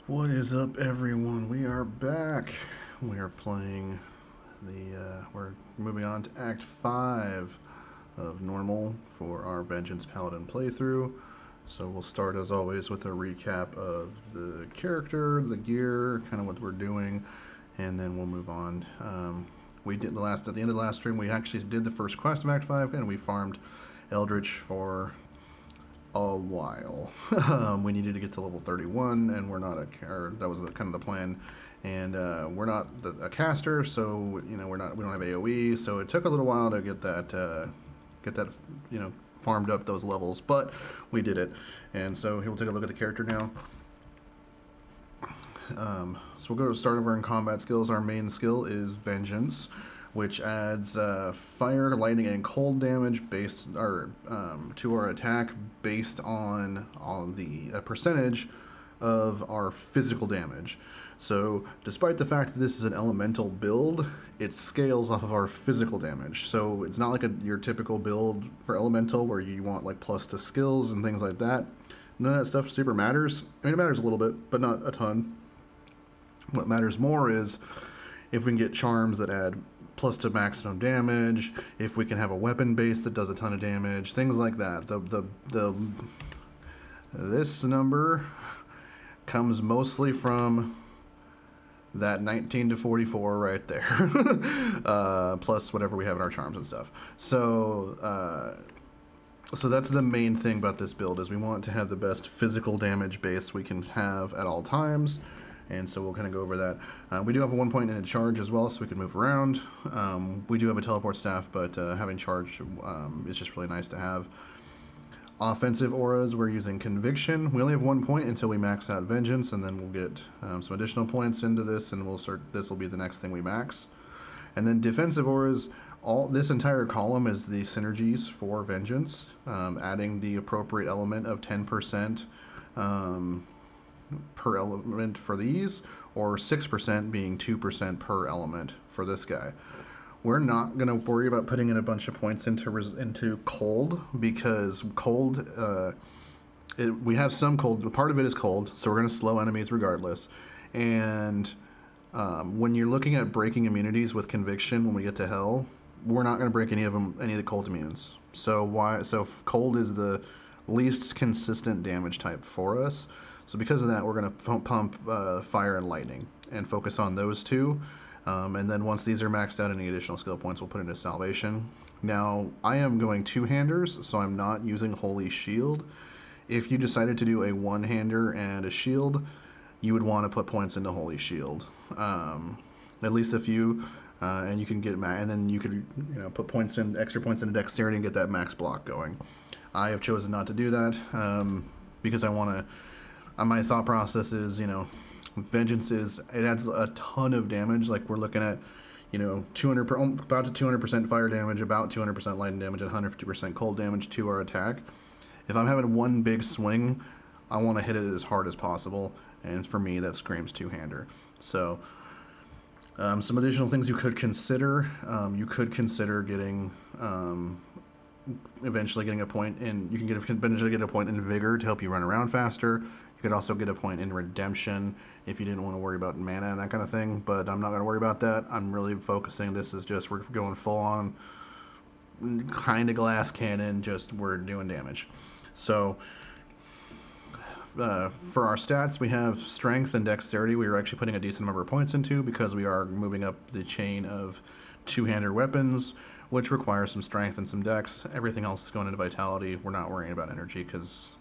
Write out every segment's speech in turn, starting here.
What is up, everyone? We are back. We are playing we're moving on to Act 5 of Normal for our Vengeance Paladin playthrough. So we'll start, as always, with a recap of the character, the gear, kind of what we're doing, and then we'll move on. We did at the end of the last stream, we actually did the first quest of Act 5, and we farmed Eldritch for a while. We needed to get to level 31, and we're not that was kind of the plan. And we're not a caster, so we don't have AOE. So it took a little while to get that farmed up those levels, but we did it. And so here we'll take a look at the character now. So we'll go to start over in combat skills. Our main skill is Vengeance, which adds fire, lightning, and cold damage to our attack based on the percentage of our physical damage. So despite the fact that this is an elemental build, it scales off of our physical damage. So it's not like your typical build for elemental where you want like plus to skills and things like that. None of that stuff super matters. I mean, it matters a little bit, but not a ton. What matters more is if we can get charms that add plus to maximum damage, if we can have a weapon base that does a ton of damage, things like that. This number comes mostly from that 19 to 44 right there, plus whatever we have in our charms and stuff. So that's the main thing about this build, is we want to have the best physical damage base we can have at all times. And so we'll kind of go over that. We do have a 1 point in a charge as well, so we can move around. We do have a teleport staff, but having charge is just really nice to have. Offensive auras, we're using Conviction. We only have 1 point until we max out Vengeance, and then we'll get some additional points into this, and this will be the next thing we max. And then defensive auras, this entire column is the synergies for Vengeance, adding the appropriate element of 10% per element for these, or 6% being 2% per element for this guy. We're not going to worry about putting in a bunch of points into cold, because cold, we have some cold. Part of it is cold, so we're going to slow enemies regardless. And when you're looking at breaking immunities with Conviction, when we get to Hell, we're not going to break any of the cold immunes. So cold is the least consistent damage type for us. So because of that, we're going to pump fire and lightning and focus on those two. And then once these are maxed out, any additional skill points we'll put into Salvation. Now, I am going two-handers, so I'm not using Holy Shield. If you decided to do a one-hander and a shield, you would want to put points into Holy Shield. At least a few, and you can get and then you could put extra points into Dexterity and get that max block going. I have chosen not to do that because I want to. My thought process is, Vengeance it adds a ton of damage. Like, we're looking at, 200 about to 200% fire damage, about 200% lightning damage, and 150% cold damage to our attack. If I'm having one big swing, I want to hit it as hard as possible, and for me, that screams two-hander. So, some additional things you could consider. You could consider getting. Eventually getting a point in, you can eventually get a point in Vigor to help you run around faster. You could also get a point in Redemption if you didn't want to worry about mana and that kind of thing, but I'm not going to worry about that. I'm really focusing, this is just, we're going full on kind of glass cannon, just we're doing damage. So for our stats, we have Strength and Dexterity. We are actually putting a decent number of points into, because we are moving up the chain of two-hander weapons, which requires some strength and some dex. Everything else is going into vitality. We're not worrying about energy because,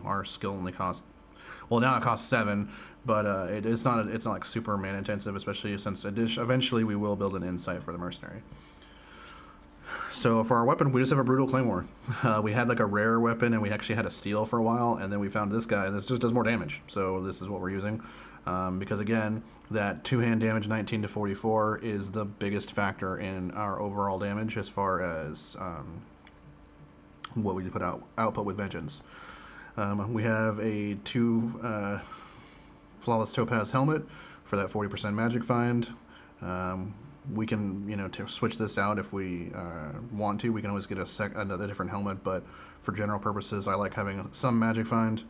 our skill only costs, well, now it costs 7, but it's not like super mana intensive, especially since eventually we will build an insight for the mercenary. So for our weapon, we just have a brutal claymore. We had like a rare weapon, and we actually had a steel for a while, and then we found this guy, and this just does more damage. So this is what we're using. Because again, that two-hand damage 19 to 44 is the biggest factor in our overall damage as far as what we put output with Vengeance. We have a 2 Flawless Topaz helmet for that 40% magic find. We can, to switch this out if we want to. We can always get another different helmet, but for general purposes, I like having some magic find.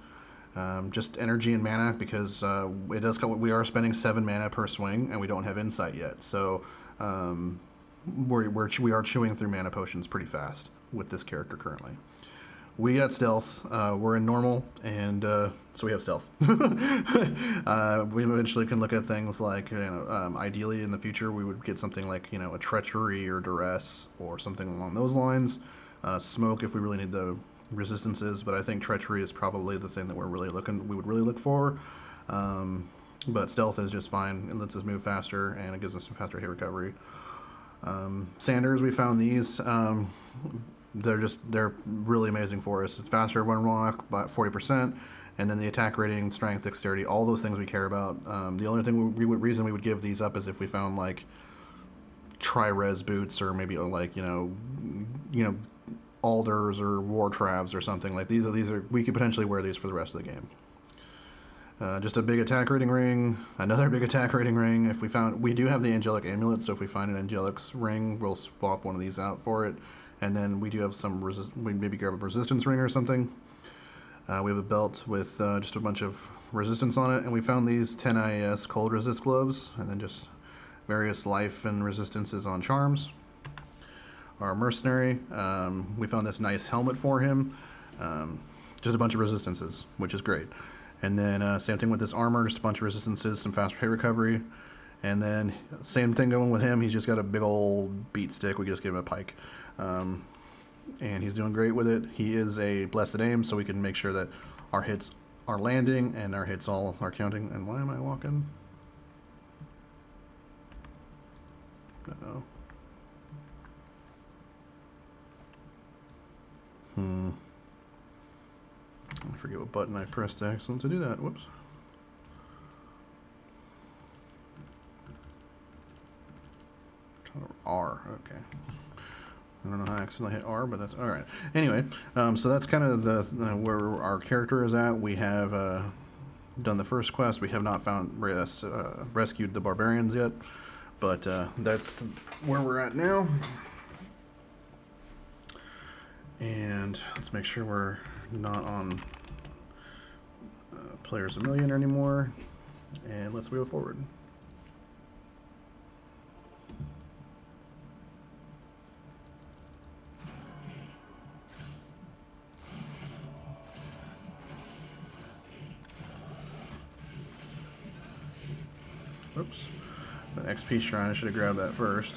Just energy and mana, because it does come, we are spending 7 mana per swing, and we don't have insight yet. So we are chewing through mana potions pretty fast with this character currently. We got stealth. We're in normal, and so we have stealth. We eventually can look at things like, ideally in the future, we would get something like, a treachery or duress or something along those lines. Smoke if we really need the resistances, but I think treachery is probably the thing that we would really look for. But stealth is just fine. It lets us move faster, and it gives us some faster hit recovery. Sanders, we found these. They're really amazing for us. It's faster one rock by 40%, and then the attack rating, strength, dexterity, all those things we care about. The only reason we would give these up is if we found like tri-res boots, or maybe like alders or war travs or something. Like these are we could potentially wear these for the rest of the game. Just a big attack rating ring, another big attack rating ring. If we do have the angelic amulet, so if we find an angelic ring, we'll swap one of these out for it. And then we do have some we maybe grab a resistance ring or something. We have a belt with just a bunch of resistance on it, and we found these 10 IAS cold resist gloves, and then just various life and resistances on charms. Our mercenary, we found this nice helmet for him, just a bunch of resistances, which is great. And then same thing with this armor, just a bunch of resistances, some faster hit recovery. And then same thing going with him, he's just got a big old beat stick. We just give him a pike. And he's doing great with it. He is a blessed aim, so we can make sure that our hits are landing and our hits all are counting. And why am I walking? Uh-oh. I forget what button I pressed accident to do that. Whoops. R, okay. I don't know how I accidentally hit R, but that's all right. Anyway, so that's kind of the where our character is at. We have done the first quest. We have not rescued the barbarians yet, but that's where we're at now. And let's make sure we're not on Players a Million anymore, and let's move forward. Oops, the XP shrine, I should have grabbed that first.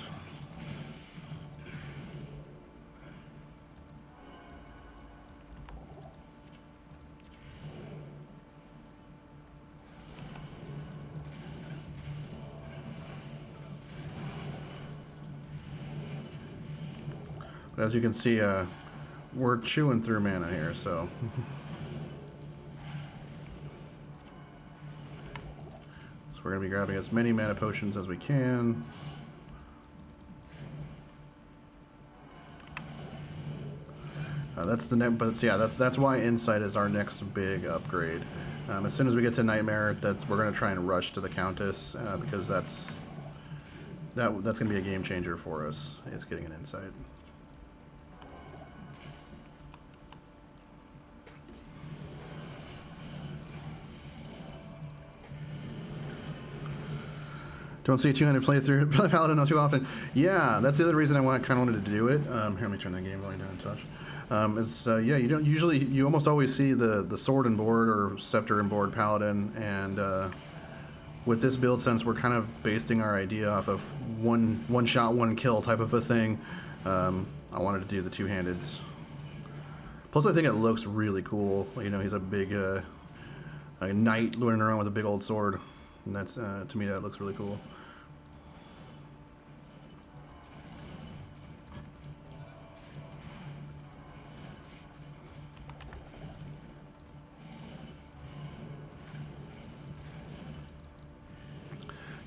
But as you can see, we're chewing through mana here, so. We're going to be grabbing as many mana potions as we can. That's the next, but yeah, that's why Insight is our next big upgrade. As soon as we get to Nightmare, we're going to try and rush to the Countess, because that's going to be a game changer for us, is getting an Insight. Don't see a 200 playthrough Paladin not too often. Yeah, that's the other reason I kind of wanted to do it. Here, let me turn that game volume down a touch. Yeah, you almost always see the sword and board or scepter and board Paladin, and with this build, since we're kind of basing our idea off of one shot, one kill type of a thing, I wanted to do the two-handeds. Plus, I think it looks really cool. He's a big a knight running around with a big old sword. And that's, to me, that looks really cool.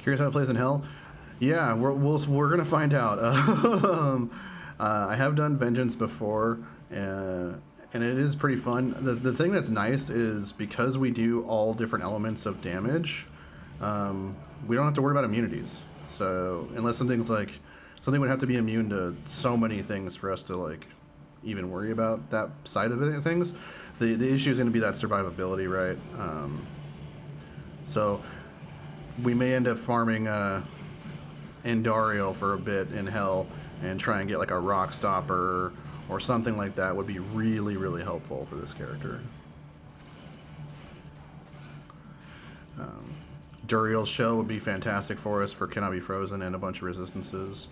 Curious how it plays in Hell? Yeah, we're gonna find out. I have done Vengeance before, and it is pretty fun. The thing that's nice is because we do all different elements of damage, we don't have to worry about immunities. So unless something would have to be immune to so many things for us to even worry about that side of it, things. The issue is going to be that survivability, right? So we may end up farming Andariel for a bit in Hell and try and get like a Rock Stopper or something like that would be really, really helpful for this character. Duriel's Shell would be fantastic for us for Cannot Be Frozen and a bunch of resistances.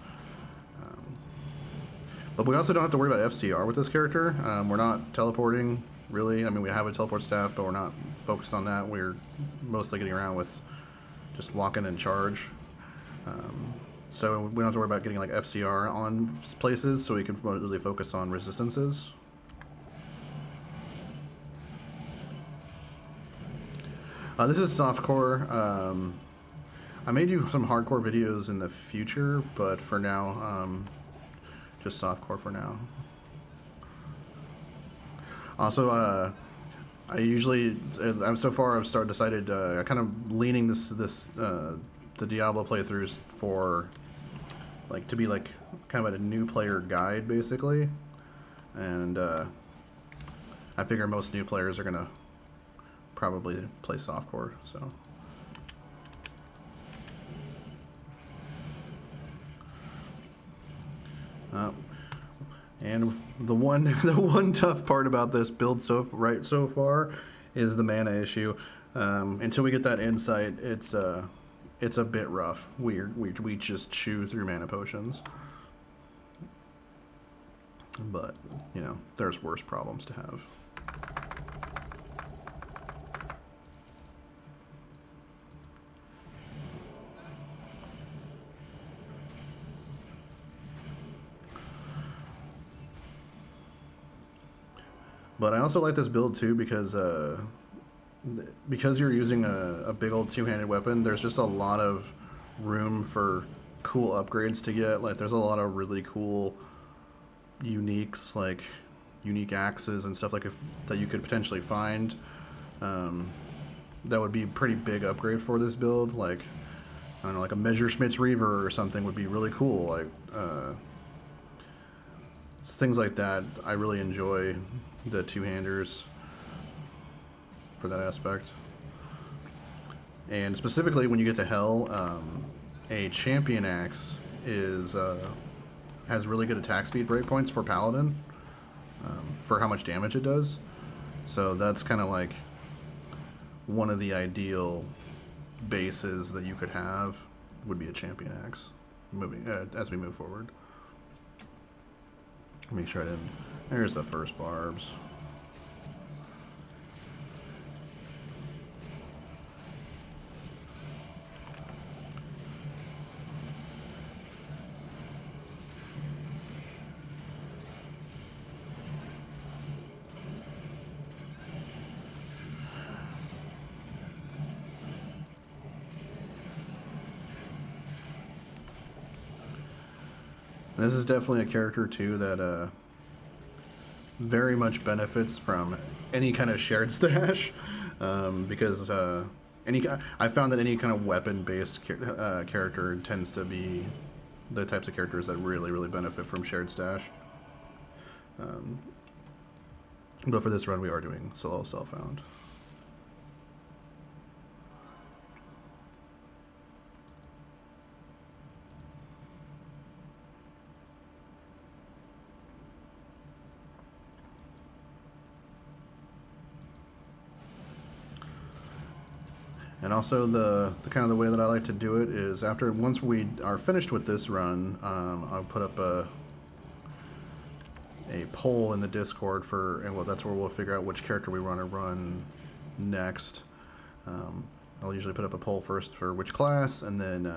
But we also don't have to worry about FCR with this character. We're not teleporting, really. I mean, we have a teleport staff, but we're not focused on that. We're mostly getting around with just walking and charge. So we don't have to worry about getting like FCR on places, so we can really focus on resistances. This is softcore. I may do some hardcore videos in the future, but for now, just softcore for now. Also, I usually, so far I've decided, kind of leaning the Diablo playthroughs for, like, to be like kind of a new player guide, basically. And I figure most new players are gonna probably play softcore, so. And the one tough part about this build so far is the mana issue. Until we get that insight, it's a bit rough. We just chew through mana potions, but you know, there's worse problems to have. But I also like this build too because you're using a big old two-handed weapon, there's just a lot of room for cool upgrades to get. Like, there's a lot of really cool uniques, like unique axes and stuff like that you could potentially find. That would be a pretty big upgrade for this build. Like, I don't know, like a Messerschmitt's Reaver or something would be really cool. Like, things like that. I really enjoy the two-handers for that aspect. And specifically when you get to Hell, a champion axe has really good attack speed breakpoints for Paladin, for how much damage it does. So that's kind of like one of the ideal bases that you could have, would be a champion axe as we move forward. Make sure I didn't. There's the first barbs. This is definitely a character too that very much benefits from any kind of shared stash, because I found that any kind of weapon-based character tends to be the types of characters that really benefit from shared stash. But for this run, we are doing solo self-found. And also the kind of the way that I like to do it is once we are finished with this run, I'll put up a poll in the Discord and that's where we'll figure out which character we want to run next. I'll usually put up a poll first for which class, and then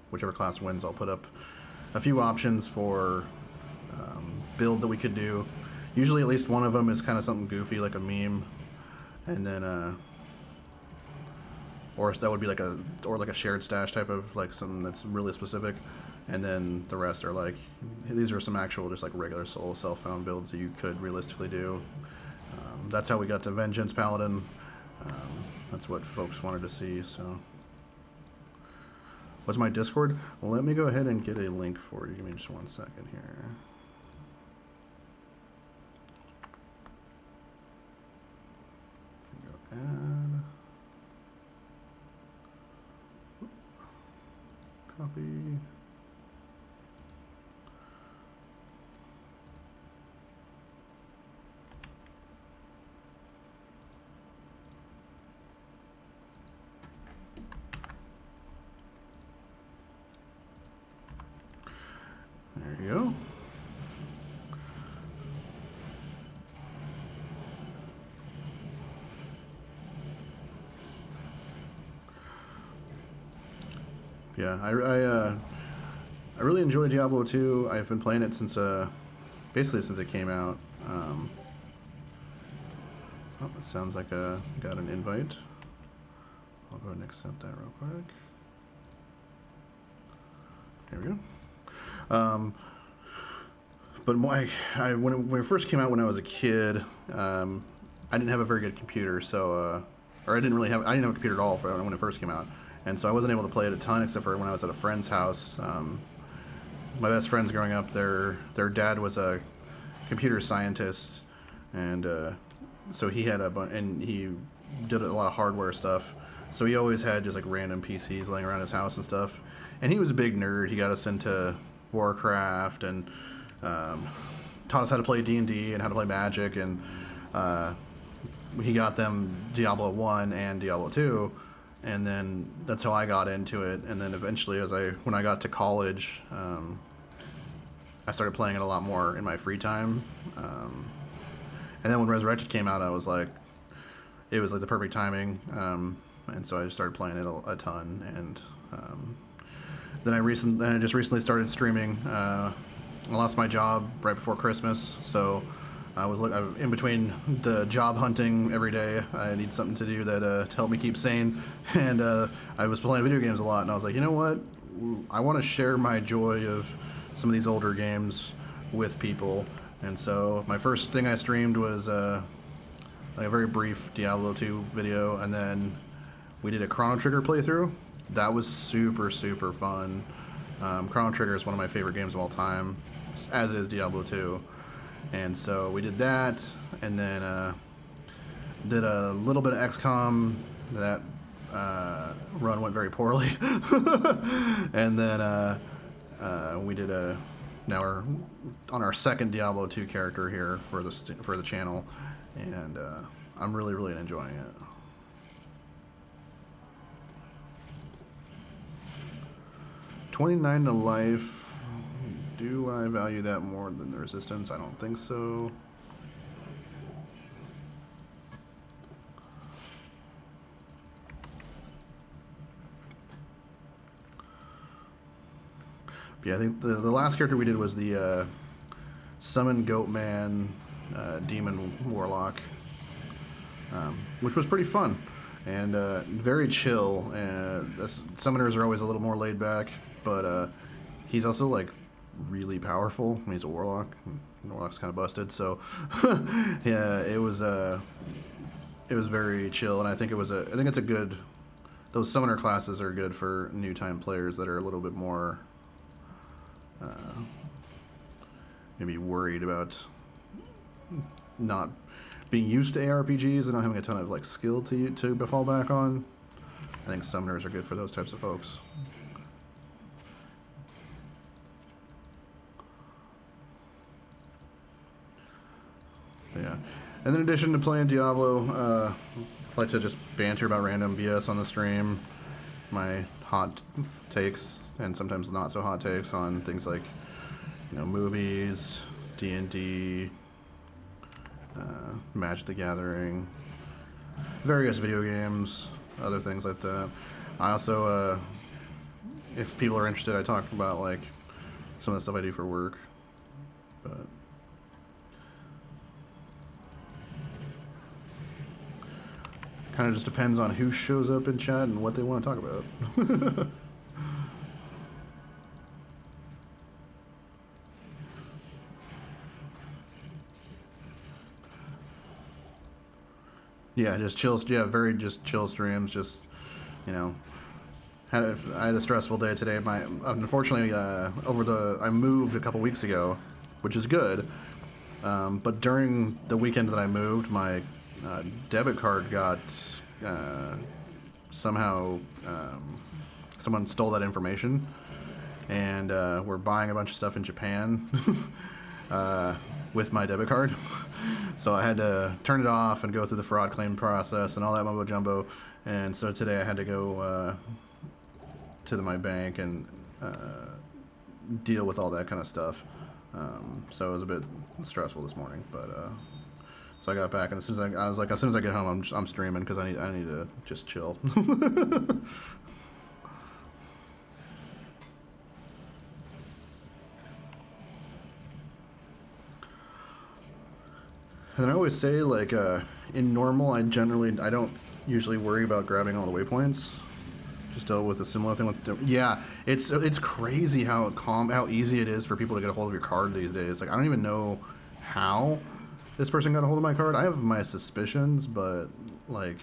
whichever class wins, I'll put up a few options for build that we could do. Usually at least one of them is kind of something goofy, like a meme, and then or that would be like a shared stash type of, like, something that's really specific, and then the rest are like, these are some actual just like regular solo self-found builds that you could realistically do. That's how we got to Vengeance Paladin. That's what folks wanted to see. So what's my Discord? Let me go ahead and get a link for you. Give me just 1 second here. Copy. There you go. Yeah, I really enjoy Diablo II. I've been playing it since basically since it came out. Oh, it sounds like I got an invite. I'll go ahead and accept that real quick. There we go. But when it first came out when I was a kid, I didn't have a very good computer, so or I didn't have a computer at all when it first came out, and so I wasn't able to play it a ton except for when I was at a friend's house. My best friends growing up, their dad was a computer scientist, and so he had and he did a lot of hardware stuff. So he always had just like random PCs laying around his house and stuff. And he was a big nerd. He got us into Warcraft and taught us how to play D&D and how to play Magic. And he got them Diablo 1 and Diablo 2. And then that's how I got into it. And then eventually, when I got to college, I started playing it a lot more in my free time. And then when Resurrected came out, it was like the perfect timing. And so I just started playing it a ton. And then I just recently started streaming. I lost my job right before Christmas, so I was in between the job hunting every day. I need something to do that to help me keep sane, and I was playing video games a lot. And I was like, you know what? I want to share my joy of some of these older games with people. And so my first thing I streamed was like a very brief Diablo 2 video, and then we did a Chrono Trigger playthrough. That was super, super fun. Chrono Trigger is one of my favorite games of all time, as is Diablo 2. And so we did that, and then did a little bit of XCOM. That run went very poorly. And then we did now we're on our second Diablo 2 character here for the channel, and I'm really, really enjoying it. 29 to life. Do I value that more than the resistance? I don't think so. But yeah, I think the last character we did was the Summon Goatman Demon Warlock, which was pretty fun and very chill. And summoners are always a little more laid back, but he's also like really powerful. I mean, he's a warlock. Warlock's kind of busted, so yeah, it was very chill, and I think it's a good. Those summoner classes are good for new time players that are a little bit more maybe worried about not being used to ARPGs and not having a ton of like skill to fall back on. I think summoners are good for those types of folks. Yeah, and in addition to playing Diablo, I like to just banter about random BS on the stream, my hot takes and sometimes not so hot takes on things like, movies, D&D, Magic the Gathering, various video games, other things like that. I also, if people are interested, I talk about like some of the stuff I do for work, but. Kind of just depends on who shows up in chat and what they want to talk about. Yeah, just chill. Yeah, very just chill streams. Just, I had a stressful day today. Unfortunately, I moved a couple weeks ago, which is good. But during the weekend that I moved, my debit card got somehow someone stole that information, and we're buying a bunch of stuff in Japan with my debit card. So I had to turn it off and go through the fraud claim process and all that mumbo jumbo. And so today I had to go to my bank and deal with all that kind of stuff. So it was a bit stressful this morning, but so I got back, and as soon as I was like, as soon as I get home, I'm streaming because I need to just chill. And I always say, like, in normal, I don't usually worry about grabbing all the waypoints. Just dealt with a similar thing with, yeah, it's crazy how easy it is for people to get a hold of your card these days. Like, I don't even know how this person got a hold of my card. I have my suspicions, but, like,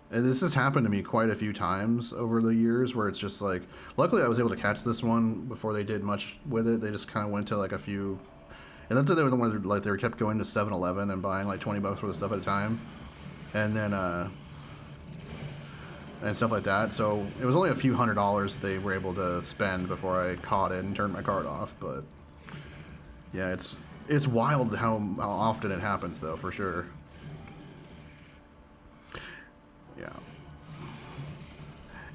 this has happened to me quite a few times over the years where it's just like, luckily I was able to catch this one before they did much with it. They just kind of went to, like, a few. And then they were the ones that, like, they kept going to 7-Eleven and buying like $20 worth of stuff at a time, and then and stuff like that. So it was only a few $100s they were able to spend before I caught it and turned my card off. But yeah, it's wild how often it happens, though, for sure. Yeah,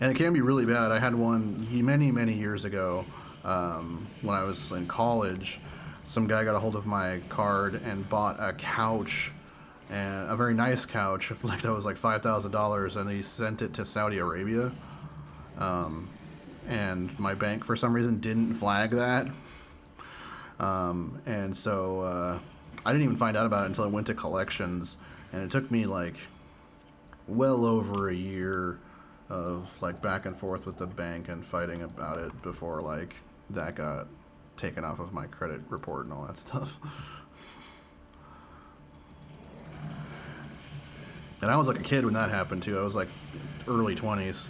and it can be really bad. I had one many years ago when I was in college. Some guy got a hold of my card and bought a couch, and a very nice couch, like that was like $5,000, and he sent it to Saudi Arabia. And my bank, for some reason, didn't flag that. And so I didn't even find out about it until I went to collections, and it took me like well over a year of like back and forth with the bank and fighting about it before like that got taken off of my credit report and all that stuff. And I was like a kid when that happened too. I was like early 20s.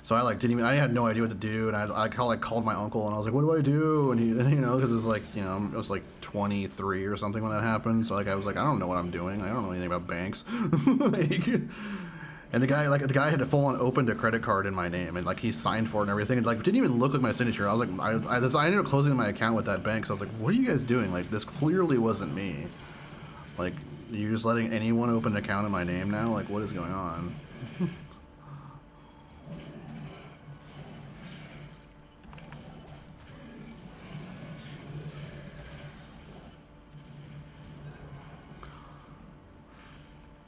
So I like didn't even, I had no idea what to do, and I called my uncle and I was like, what do I do? And he, you know, because it was like, you know, I was like 23 or something when that happened. So like I was like, I don't know what I'm doing. I don't know anything about banks. Like, and the guy had to full on opened a credit card in my name, and like he signed for it and everything. And like didn't even look like my signature. I was like, I ended up closing my account with that bank. So I was like, what are you guys doing? Like this clearly wasn't me. Like you're just letting anyone open an account in my name now? Like what is going on?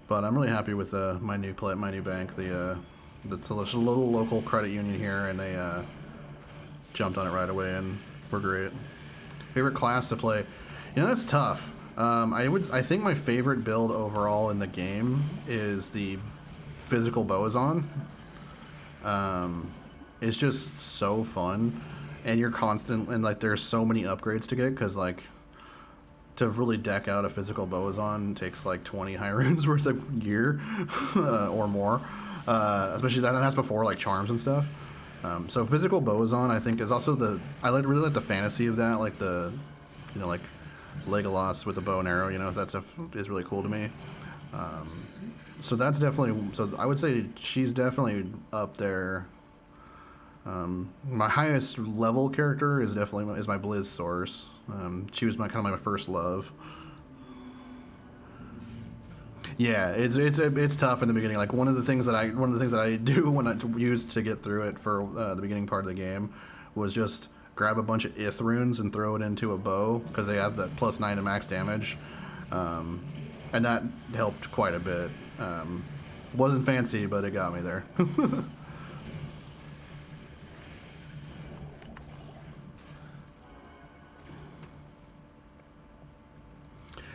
But I'm really happy with my new bank. It's a little local credit union here, and they jumped on it right away, and we're great. Favorite class to play? You know, that's tough. I think my favorite build overall in the game is the physical Boazon. It's just so fun, and you're constant, and like there's so many upgrades to get because like. To really deck out a physical Boazon takes like 20 high runes worth of gear or more, especially that's before like charms and stuff. So physical Boazon I think is also really like the fantasy of that, like the, you know, like Legolas with the bow and arrow, you know, that stuff is really cool to me. So that's definitely, so I would say she's definitely up there. My highest level character is definitely my Blizz source. She was kind of my first love. Yeah, it's tough in the beginning. Like one of the things that I do when I use to get through it for the beginning part of the game was just grab a bunch of Ith runes and throw it into a bow because they have that +9 to max damage, and that helped quite a bit. Wasn't fancy, but it got me there.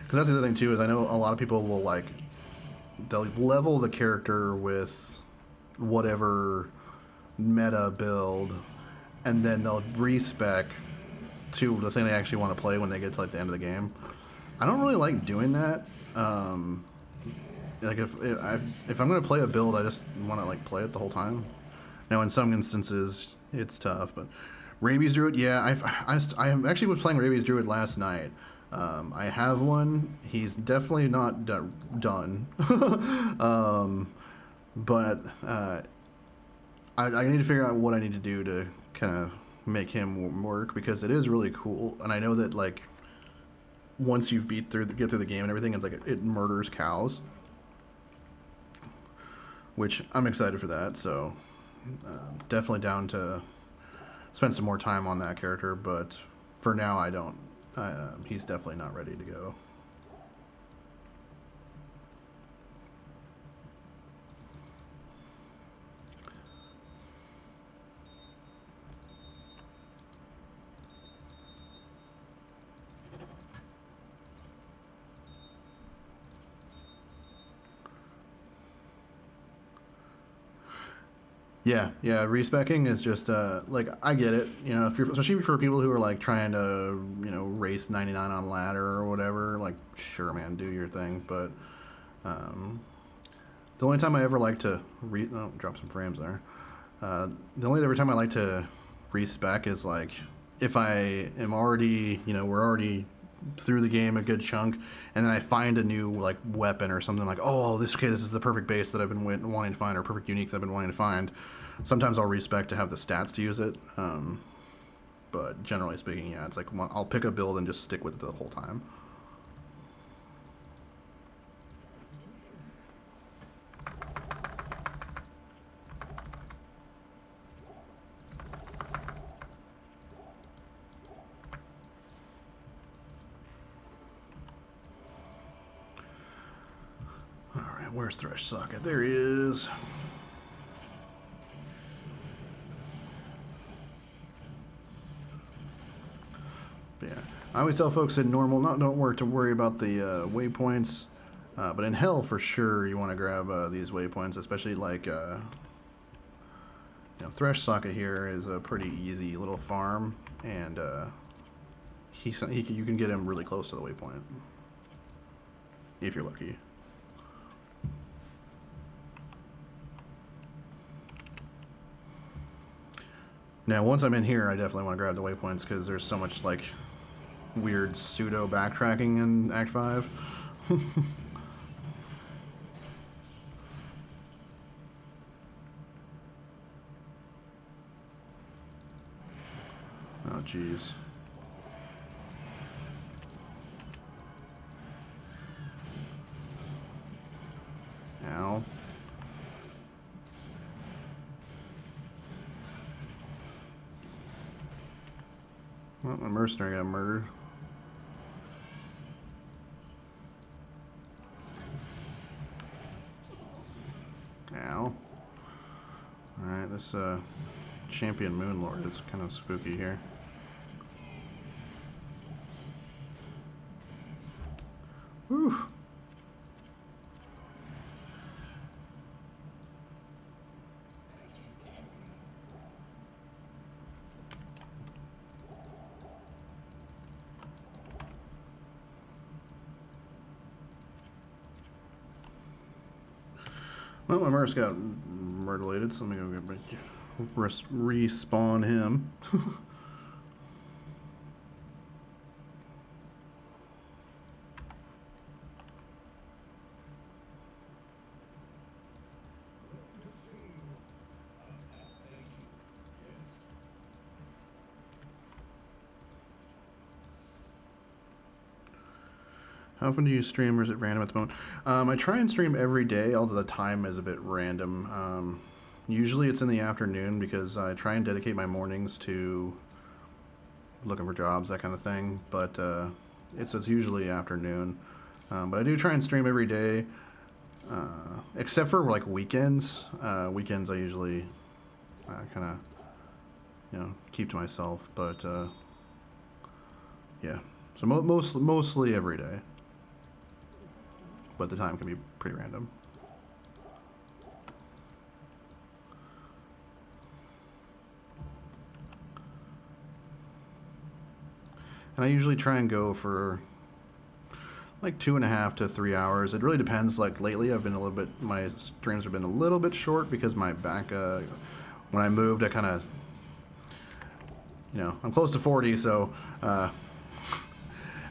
Because that's the other thing too, is I know a lot of people will like, they'll level the character with whatever meta build, and then they'll respec to the thing they actually want to play when they get to like the end of the game. I don't really like doing that. Like if I'm going to play a build, I just want to like play it the whole time. Now in some instances it's tough, but Rabies Druid, yeah, I actually was playing Rabies Druid last night. I have one. He's definitely not done. But I need to figure out what I need to do to kind of make him work, because it is really cool. And I know that like once you've get through the game and everything, it's like it murders cows, which I'm excited for that. So definitely down to spend some more time on that character, but for now I don't. He's definitely not ready to go. Yeah, respecking is just like, I get it, you know, if you're, especially for people who are like trying to, you know, race 99 on ladder or whatever, like, sure, man, do your thing. But the only time I ever like to drop some frames there. The only ever time I like to respec is like if I am already, you know, we're already through the game a good chunk, and then I find a new like weapon or something, like, oh, this is the perfect base that I've been wanting to find, or perfect unique that I've been wanting to find. Sometimes I'll respec to have the stats to use it, but generally speaking, yeah, it's like I'll pick a build and just stick with it the whole time. Where's Thresh Socket? There he is. But yeah, I always tell folks in normal, don't worry about the waypoints, but in hell for sure you want to grab these waypoints, especially like you know, Thresh Socket here is a pretty easy little farm, and you can get him really close to the waypoint if you're lucky. Now, once I'm in here, I definitely want to grab the waypoints, because there's so much, like, weird pseudo backtracking in Act 5. Oh, jeez. Ow. Well, my mercenary got murdered. Ow. Alright, this champion Moonlord is kind of spooky here. Whew. Well, my Mercs got murderlated, so let me go get respawn him. How often do you stream, or is it random at the moment? I try and stream every day, although the time is a bit random. Usually it's in the afternoon, because I try and dedicate my mornings to looking for jobs, that kind of thing. But it's usually afternoon. But I do try and stream every day, except for like weekends. Weekends I usually kind of, you know, keep to myself. But yeah, so mostly every day. But the time can be pretty random. And I usually try and go for like 2.5 to 3 hours. It really depends. Like lately I've been a little bit, my streams have been a little bit short, because my back, when I moved, I kind of, you know, I'm close to 40, so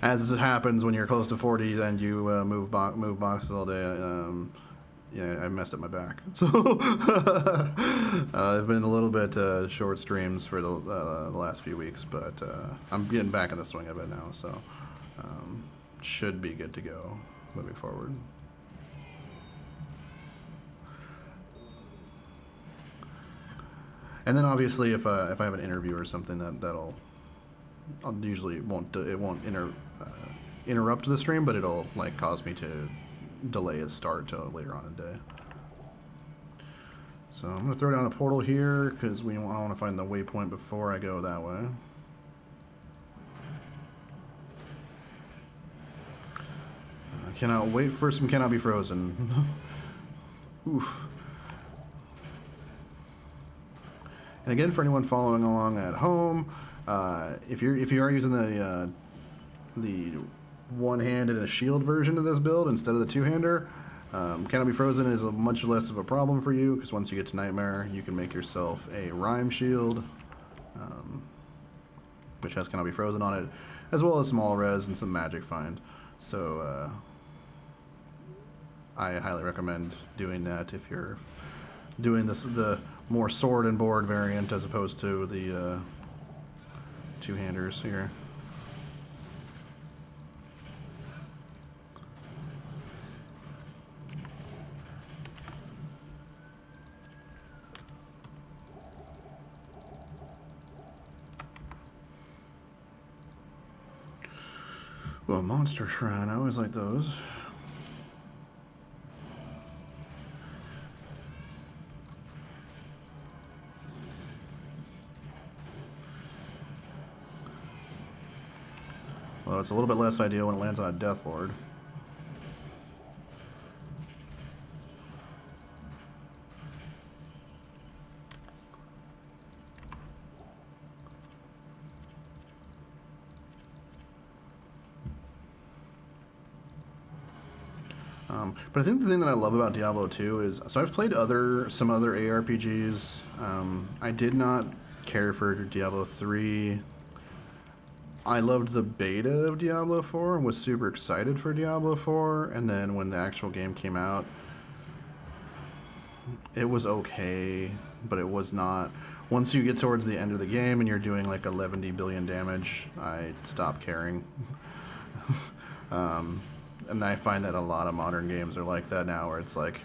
as it happens when you're close to 40 and you move boxes all day, Yeah, I messed up my back. So I've been a little bit short streams for the last few weeks, but I'm getting back in the swing of it now, so should be good to go moving forward. And then obviously, if I have an interview or something, I'll usually won't interrupt the stream, but it'll like cause me to delay its start till later on in the day. So I'm gonna throw down a portal here because I want to find the waypoint before I go that way. I cannot wait for some Cannot Be Frozen. Oof. And again, for anyone following along at home, if you are using the one-handed and a shield version of this build instead of the two-hander, Cannot Be Frozen is much less of a problem for you, because once you get to Nightmare, you can make yourself a Rhyme Shield, which has Cannot Be Frozen on it, as well as small res and some magic find. So I highly recommend doing that if you're doing the more sword and board variant as opposed to the two-handers here. Well, Monster Shrine, I always like those. Well, it's a little bit less ideal when it lands on a Death Lord. But I think the thing that I love about Diablo 2 is, so I've played some other ARPGs. I did not care for Diablo 3. I loved the beta of Diablo 4 and was super excited for Diablo 4, and then when the actual game came out, it was okay, but it was not. Once you get towards the end of the game and you're doing like 11 billion damage, I stopped caring. And I find that a lot of modern games are like that now, where it's like,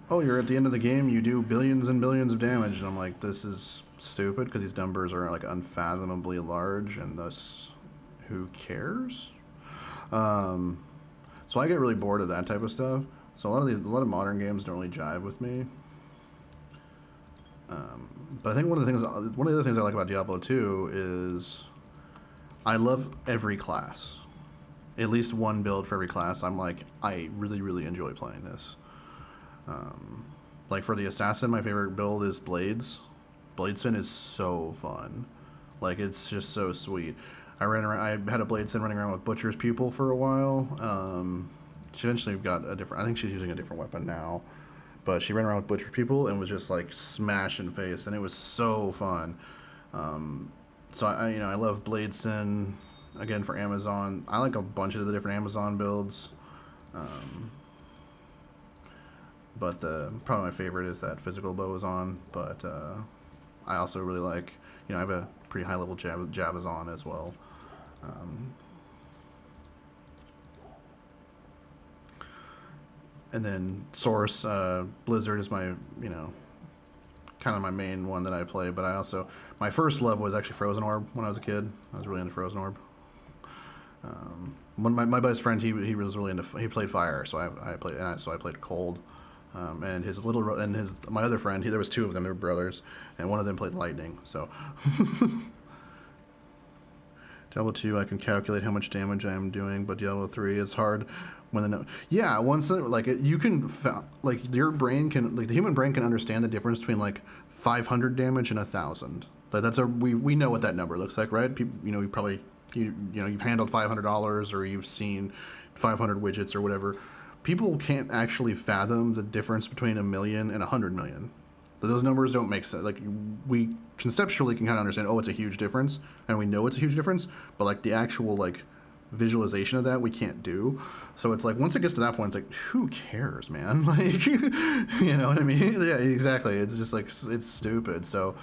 oh, you're at the end of the game, you do billions and billions of damage, and I'm like, this is stupid, because these numbers are like unfathomably large, and thus, who cares? So I get really bored of that type of stuff. So a lot of modern games don't really jive with me. But I think one of the other things I like about Diablo 2 is I love every class. At least one build for every class. I'm like, I really, really enjoy playing this. Like for the assassin, my favorite build is Blades. Bladeson is so fun. Like, it's just so sweet. I had a Bladeson running around with Butcher's Pupil for a while. She eventually got a different, I think she's using a different weapon now. But she ran around with Butcher's Pupil and was just like smashing face, and it was so fun. So I love Bladeson. Again, for Amazon, I like a bunch of the different Amazon builds. But probably my favorite is that physical bow is on. But I also really like, I have a pretty high level Jabazon as well. And then Source, Blizzard is my, kind of my main one that I play. But my first love was actually Frozen Orb when I was a kid. I was really into Frozen Orb. My best friend, he was really into, he played fire, so I played cold. And my other friend, there was two of them, they were brothers, and one of them played lightning. So Diablo 2, I can calculate how much damage I am doing, but Diablo 3 is hard when you can, like, your brain can, like, the human brain can understand the difference between like 500 damage and 1,000. Like, we know what that number looks like, right? People, you probably. You've handled $500 or you've seen 500 widgets or whatever. People can't actually fathom the difference between 1 million and 100 million. Those numbers don't make sense. Like, we conceptually can kind of understand, oh, it's a huge difference, and we know it's a huge difference, but like the actual like visualization of that we can't do. So it's like once it gets to that point, it's like, who cares, man? Like, you know what I mean? Yeah, exactly. It's just like, it's stupid. So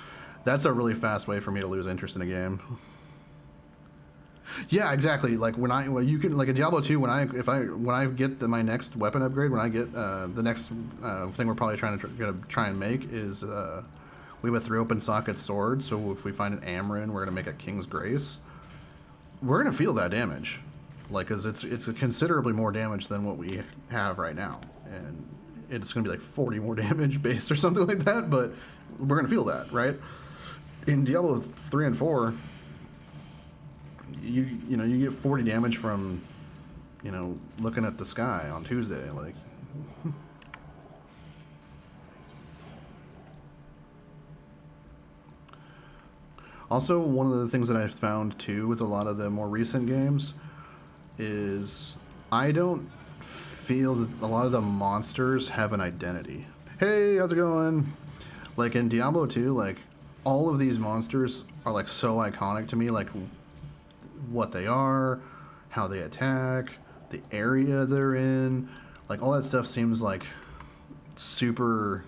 that's a really fast way for me to lose interest in a game. Yeah, exactly. Like well, you can, like in Diablo 2, when I get my next weapon upgrade, when I get the next thing we're probably gonna try and make is we have a 3 open socket sword. So if we find an Amarin, we're gonna make a King's Grace. We're gonna feel that damage, like, cause it's considerably more damage than what we have right now, and it's gonna be like 40 more damage base or something like that. But we're gonna feel that, right? In Diablo 3 and 4, you know you get 40 damage from, you know, looking at the sky on Tuesday, like. Also, one of the things that I've found too with a lot of the more recent games is I don't feel that a lot of the monsters have an identity. Hey, how's it going? Like in Diablo 2, like all of these monsters are like so iconic to me, like what they are, how they attack, the area they're in, like all that stuff seems like super,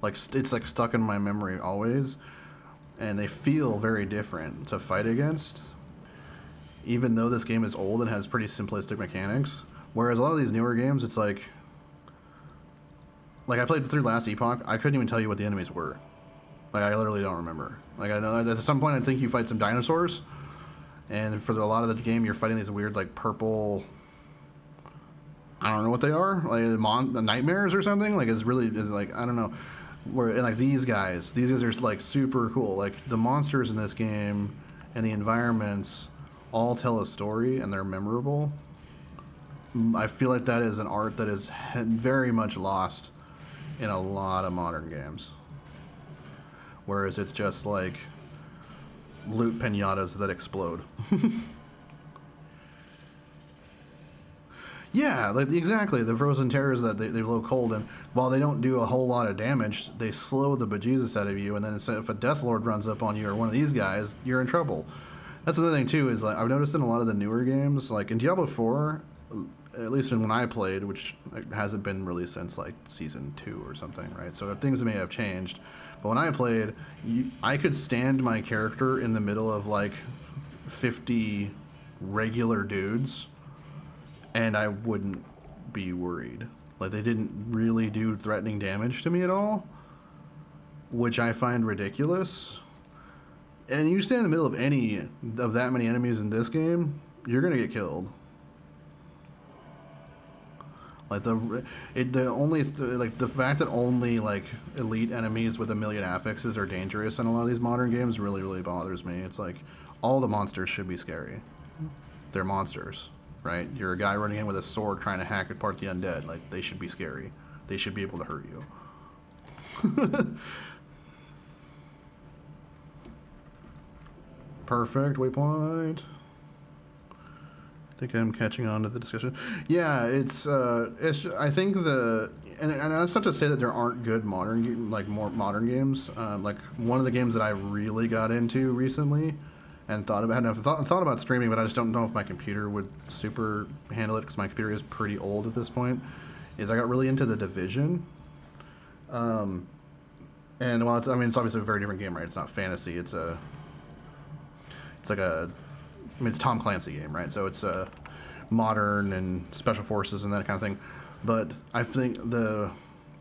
like it's like stuck in my memory always. And they feel very different to fight against, even though this game is old and has pretty simplistic mechanics. Whereas a lot of these newer games, it's like I played through Last Epoch, I couldn't even tell you what the enemies were. Like, I literally don't remember. Like, I know at some point I think you fight some dinosaurs, and for a lot of the game you're fighting these weird, like, purple, I don't know what they are, like nightmares or something. Like, it's like, I don't know. And like these guys are like super cool. Like the monsters in this game and the environments all tell a story and they're memorable. I feel like that is an art that is very much lost in a lot of modern games. Whereas it's just like loot pinatas that explode. Yeah, like exactly. The frozen terrors that they blow cold, and while they don't do a whole lot of damage, they slow the bejesus out of you. And then if a Death Lord runs up on you or one of these guys, you're in trouble. That's another thing too. Is like I've noticed in a lot of the newer games, like in Diablo 4, at least when I played, which hasn't been released since like season 2 or something, right? So things may have changed. But when I played, I could stand my character in the middle of like 50 regular dudes, and I wouldn't be worried. Like, they didn't really do threatening damage to me at all, which I find ridiculous. And you stand in the middle of any of that many enemies in this game, you're gonna get killed. Like the fact that only like elite enemies with 1 million affixes are dangerous in a lot of these modern games really, really bothers me. It's like all the monsters should be scary. They're monsters. Right? You're a guy running in with a sword trying to hack apart the undead. Like, they should be scary. They should be able to hurt you. Perfect. Waypoint. I think I'm catching on to the discussion. Yeah, it's I think and that's not to say that there aren't good more modern games. Like one of the games that I really got into recently and thought about streaming, but I just don't know if my computer would super handle it because my computer is pretty old at this point, is I got really into The Division. And while it's obviously a very different game, right? It's not fantasy. It's Tom Clancy game, right? So it's modern and special forces and that kind of thing. But I think the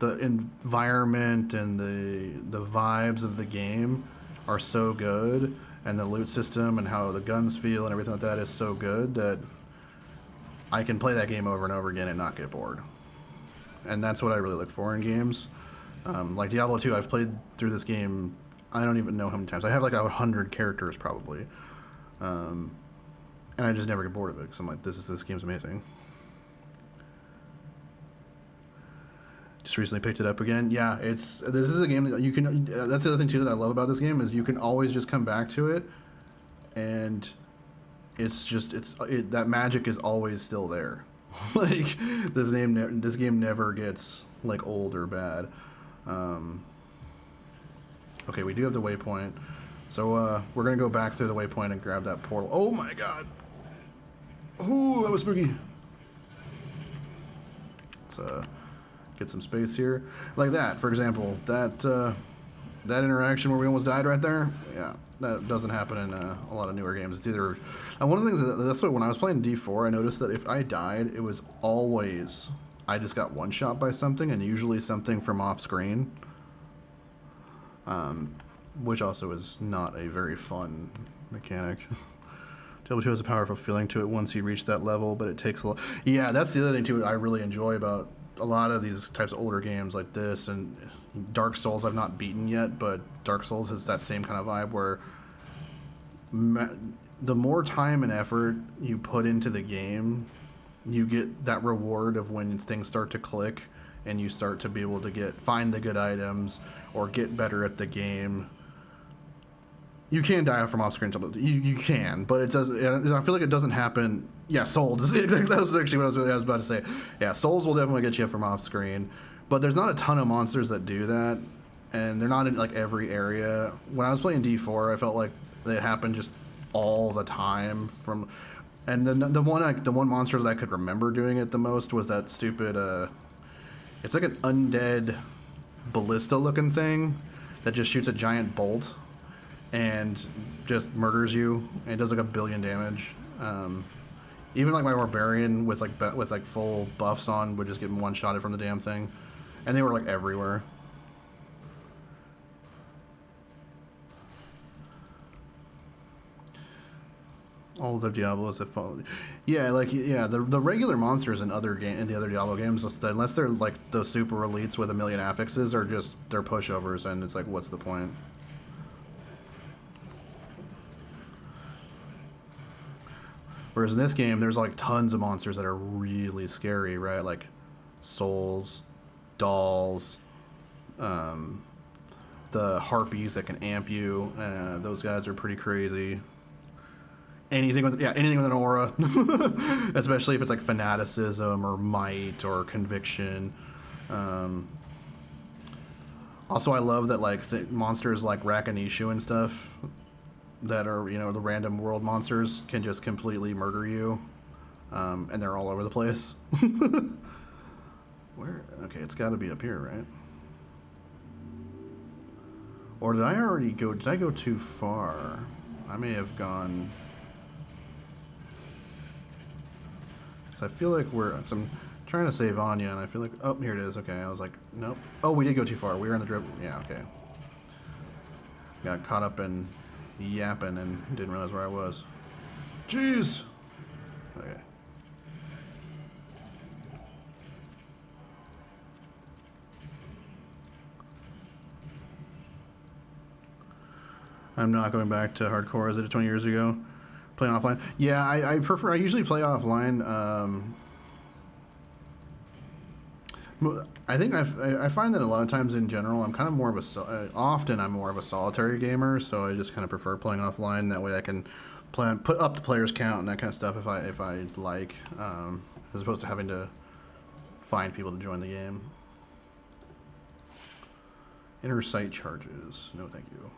environment and the vibes of the game are so good, and the loot system and how the guns feel and everything like that is so good that I can play that game over and over again and not get bored. And that's what I really look for in games. Like Diablo 2, I've played through this game, I don't even know how many times. I have like 100 characters probably. And I just never get bored of it because I'm like, this game's amazing. Just recently picked it up again. Yeah, this is a game that you can. That's the other thing too that I love about this game is you can always just come back to it, and that magic is always still there. Like this game never gets like old or bad. Okay, we do have the waypoint, so we're gonna go back through the waypoint and grab that portal. Oh my god! Ooh, that was spooky. Let's get some space here. Like that, for example. That interaction where we almost died right there, yeah, that doesn't happen in a lot of newer games. It's either... And one of the things that's what, when I was playing D4, I noticed that if I died, it was always... I just got one shot by something, and usually something from off screen. Which also is not a very fun mechanic. Diablo 2 has a powerful feeling to it once you reach that level, but it takes a lot. Yeah, that's the other thing too I really enjoy about a lot of these types of older games like this, and Dark Souls I've not beaten yet, but Dark Souls has that same kind of vibe where the more time and effort you put into the game, you get that reward of when things start to click and you start to be able to find the good items or get better at the game. You can die from off-screen. You can, but it does. I feel like it doesn't happen. Yeah, Souls. That was actually what I was about to say. Yeah, Souls will definitely get you from off-screen, but there's not a ton of monsters that do that, and they're not in like every area. When I was playing D4, I felt like it happened just all the time. And the one monster that I could remember doing it the most was that stupid. It's like an undead ballista-looking thing that just shoots a giant bolt and just murders you, and it does like 1 billion damage. Even like my barbarian with like full buffs on would just get one-shotted from the damn thing, and they were like everywhere. All the Diablos that follow. Yeah, the regular monsters in the other Diablo games, unless they're like those super elites with 1 million affixes, they're pushovers, and it's like, what's the point? Whereas in this game, there's like tons of monsters that are really scary, right? Like souls, dolls, the harpies that can amp you. Those guys are pretty crazy. Anything with an aura, especially if it's like fanaticism or might or conviction. Also, I love that like monsters like Rakanishu and stuff that are, the random world monsters can just completely murder you, and they're all over the place. Where? Okay, it's got to be up here, right? Or did I already go? Did I go too far? I may have gone. So I feel like I'm trying to save Anya, and I feel like, oh, here it is. Okay, I was like, nope. Oh, we did go too far. We were in the drip. Yeah, okay. Got caught up in yapping and didn't realize where I was. Jeez. Okay. I'm not going back to hardcore as I did 20 years ago. Playing offline. Yeah, I prefer. I usually play offline. I think I find that a lot of times in general, I'm kind of more of often I'm more of a solitary gamer, so I just kind of prefer playing offline. That way I can put up the players count and that kind of stuff if I like, as opposed to having to find people to join the game. Inner sight charges. No, thank you.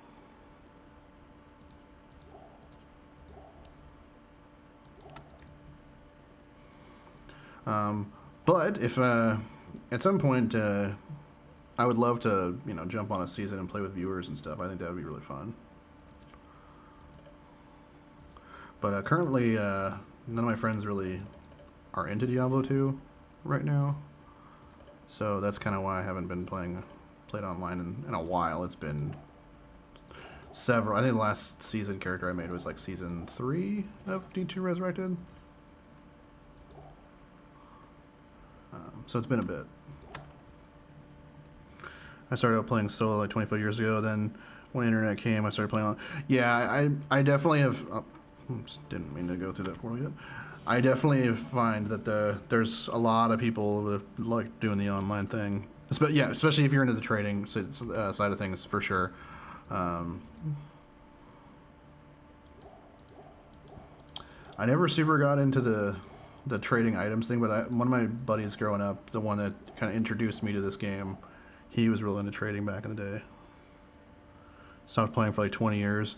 But if at some point I would love to, jump on a season and play with viewers and stuff. I think that would be really fun. But currently, none of my friends really are into Diablo 2 right now, so that's kind of why I haven't been played online in a while. It's been several. I think the last season character I made was like season 3 of D2 Resurrected. So it's been a bit. I started out playing solo like 25 years ago. Then when internet came, I started playing. Yeah, I definitely have. Oops, didn't mean to go through that portal yet. I definitely find that there's a lot of people that like doing the online thing. Especially if you're into the trading side of things, for sure. I never super got into the trading items thing, but one of my buddies growing up, the one that kind of introduced me to this game, he was real into trading back in the day. Stopped playing for like 20 years.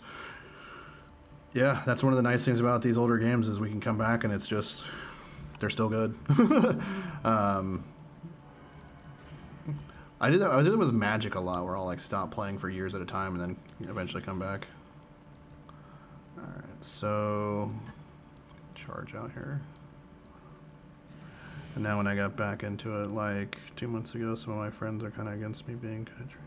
Yeah, that's one of the nice things about these older games is we can come back and it's just they're still good. I did that with Magic a lot, where I'll like stop playing for years at a time and then eventually come back. All right, so charge out here. And now when I got back into it like 2 months ago, some of my friends are kind of against me being country.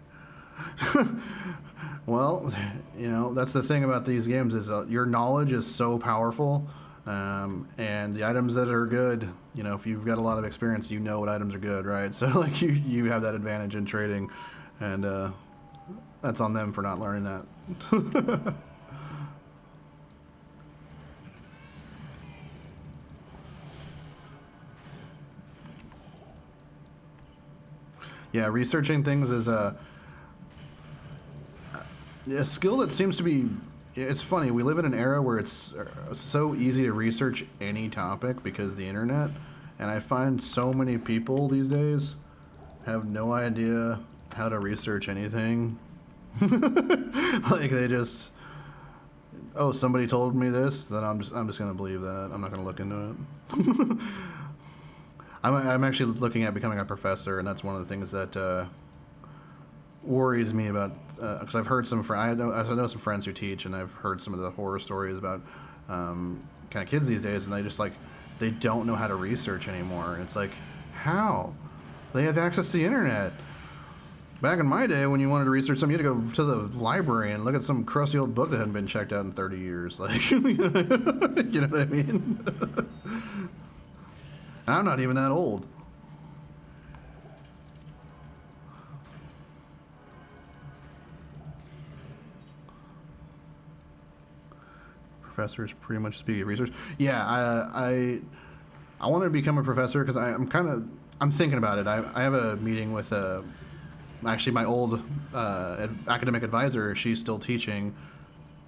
Well, you know, that's the thing about these games is your knowledge is so powerful, and the items that are good, you know, if you've got a lot of experience, you know what items are good, right? So like you have that advantage in trading, and that's on them for not learning that. Yeah, researching things is a skill that seems to be. It's funny. We live in an era where it's so easy to research any topic because of the internet, and I find so many people these days have no idea how to research anything. Like they just, oh, somebody told me this, then I'm just gonna believe that. I'm not gonna look into it. I'm actually looking at becoming a professor, and that's one of the things that worries me about, because I've heard I know some friends who teach, and I've heard some of the horror stories about kind of kids these days, and they don't know how to research anymore. And it's like, how? They have access to the internet. Back in my day, when you wanted to research something, you had to go to the library and look at some crusty old book that hadn't been checked out in 30 years. Like, you know what I mean? I'm not even that old. Professors pretty much speak of research. Yeah, I want to become a professor because I'm thinking about it. I have a meeting with actually my old academic advisor. She's still teaching,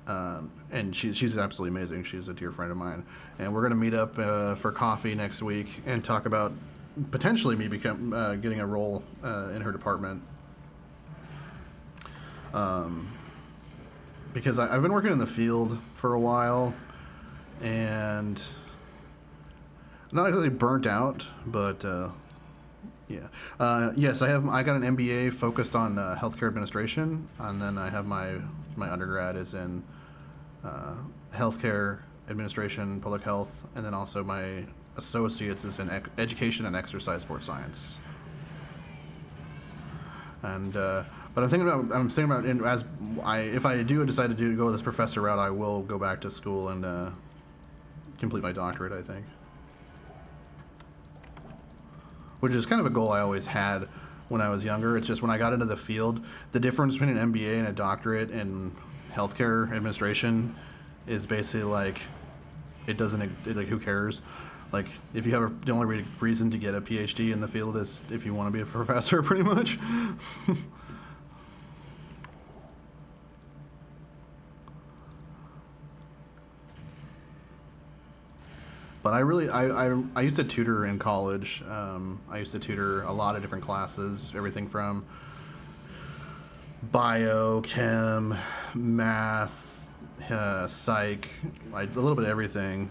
and she's absolutely amazing. She's a dear friend of mine, and we're gonna meet up for coffee next week and talk about potentially me getting a role in her department. Because I've been working in the field for a while, and not exactly burnt out, but yeah. Yes, I got an MBA focused on healthcare administration, and then I have my undergrad is in healthcare administration, public health, and then also my associates is in education and exercise sports science. And but I'm thinking about if I do decide to go this professor route, I will go back to school and complete my doctorate, I think. Which is kind of a goal I always had when I was younger. It's just when I got into the field, the difference between an MBA and a doctorate in healthcare administration is basically like who cares? Like if you have the only reason to get a PhD in the field is if you want to be a professor, pretty much. But I used to tutor in college. I used to tutor a lot of different classes, everything from bio, chem, math, psych, a little bit of everything.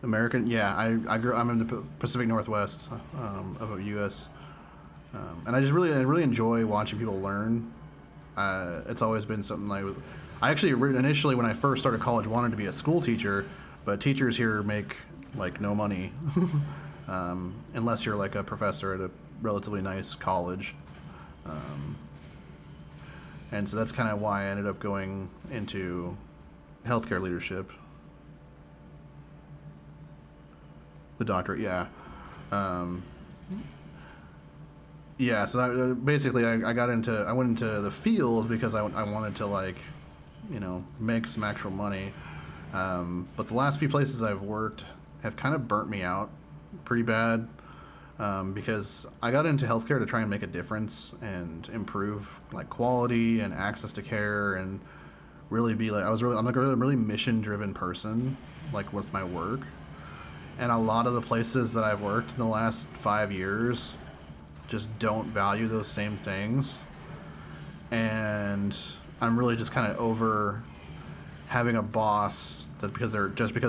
American, yeah. I'm in the Pacific Northwest of the U.S. And I really enjoy watching people learn. It's always been something I actually initially when I first started college wanted to be a school teacher, but teachers here make like no money unless you're like a professor at a relatively nice college. And so that's kind of why I ended up going into healthcare leadership. The doctorate, yeah. Yeah, so basically I went into the field because I wanted to make some actual money. But the last few places I've worked have kind of burnt me out pretty bad because I got into healthcare to try and make a difference and improve like quality and access to care and really be like I'm like a really mission driven person like with my work. And a lot of the places that I've worked in the last 5 years just don't value those same things. And I'm really just kind of over having a boss that because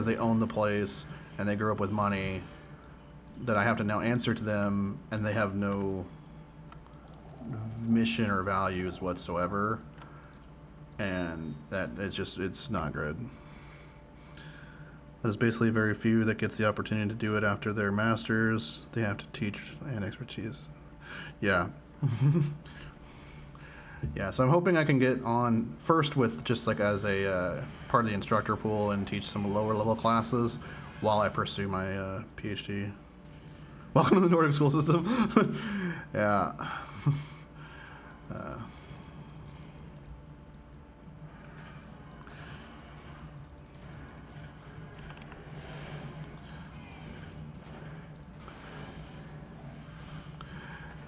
they own the place and they grew up with money, that I have to now answer to them, and they have no mission or values whatsoever, and that it's not good. There's basically very few that gets the opportunity to do it after their masters. They have to teach and expertise. Yeah. Yeah, so I'm hoping I can get on first with just like as a part of the instructor pool and teach some lower level classes while I pursue my PhD. Welcome to the Nordic school system. Yeah.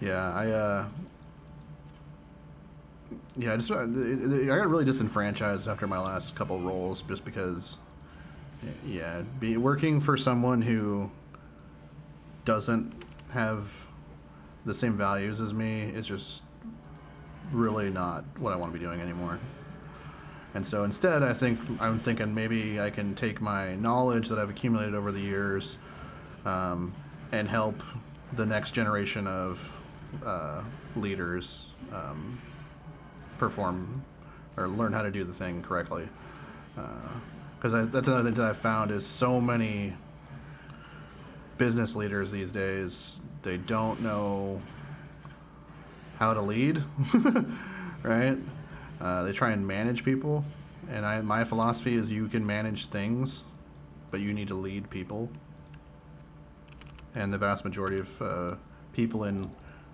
Yeah, I got really disenfranchised after my last couple roles just because, yeah, working for someone who doesn't have the same values as me is just really not what I want to be doing anymore. And so instead, I'm thinking maybe I can take my knowledge that I've accumulated over the years and help the next generation of leaders perform or learn how to do the thing correctly. Because that's another thing that I've found is so many business leaders these days, they don't know how to lead, right? They try and manage people, and my philosophy is you can manage things, but you need to lead people. And the vast majority of people in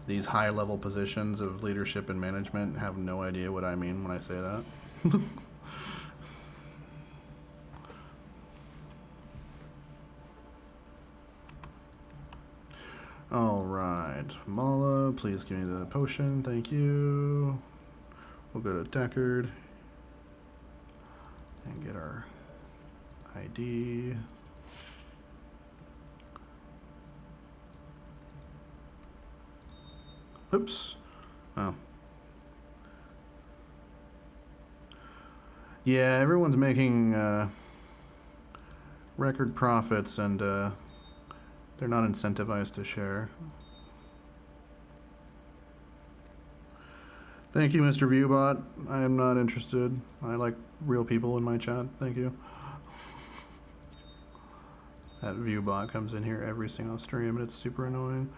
these high-level positions of leadership and management have no idea what I mean when I say that. Alright, Mala, please give me the potion, thank you. We'll go to Deckard and get our ID. Oops. Oh. Yeah, everyone's making record profits, and they're not incentivized to share. Thank you, Mr. Viewbot. I am not interested. I like real people in my chat. Thank you. That Viewbot comes in here every single stream, and it's super annoying.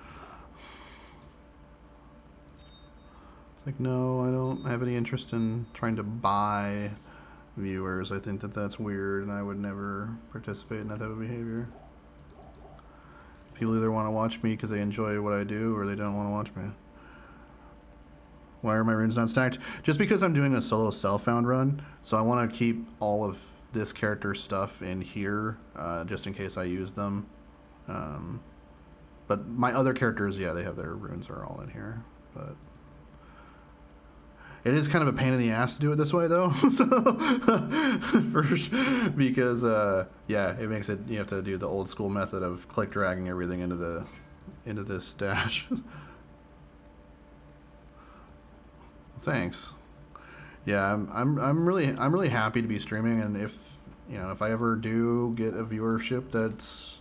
Like, no, I don't have any interest in trying to buy viewers. I think that that's weird, and I would never participate in that type of behavior. People either want to watch me because they enjoy what I do, or they don't want to watch me. Why are my runes not stacked? Just because I'm doing a solo self-found run, so I want to keep all of this character's stuff in here, just in case I use them. But my other characters, yeah, they have their runes are all in here, but... It is kind of a pain in the ass to do it this way, though. So, because yeah, it makes it, you have to do the old school method of click dragging everything into this dash. Thanks. Yeah, I'm really happy to be streaming, and if I ever do get a viewership that's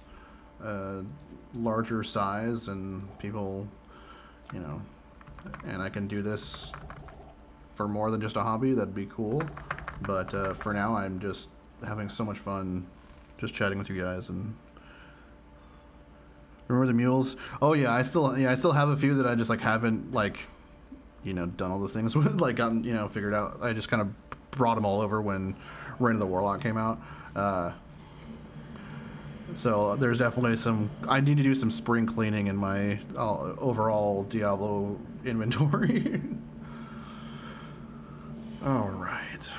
larger size and people, and I can do this for more than just a hobby, that'd be cool. But for now, I'm just having so much fun just chatting with you guys. And remember the mules? Oh yeah, I still have a few that I just haven't done all the things with, gotten figured out. I just kind of brought them all over when Reign of the Warlock came out. So there's definitely I need to do some spring cleaning in my overall Diablo inventory. All right.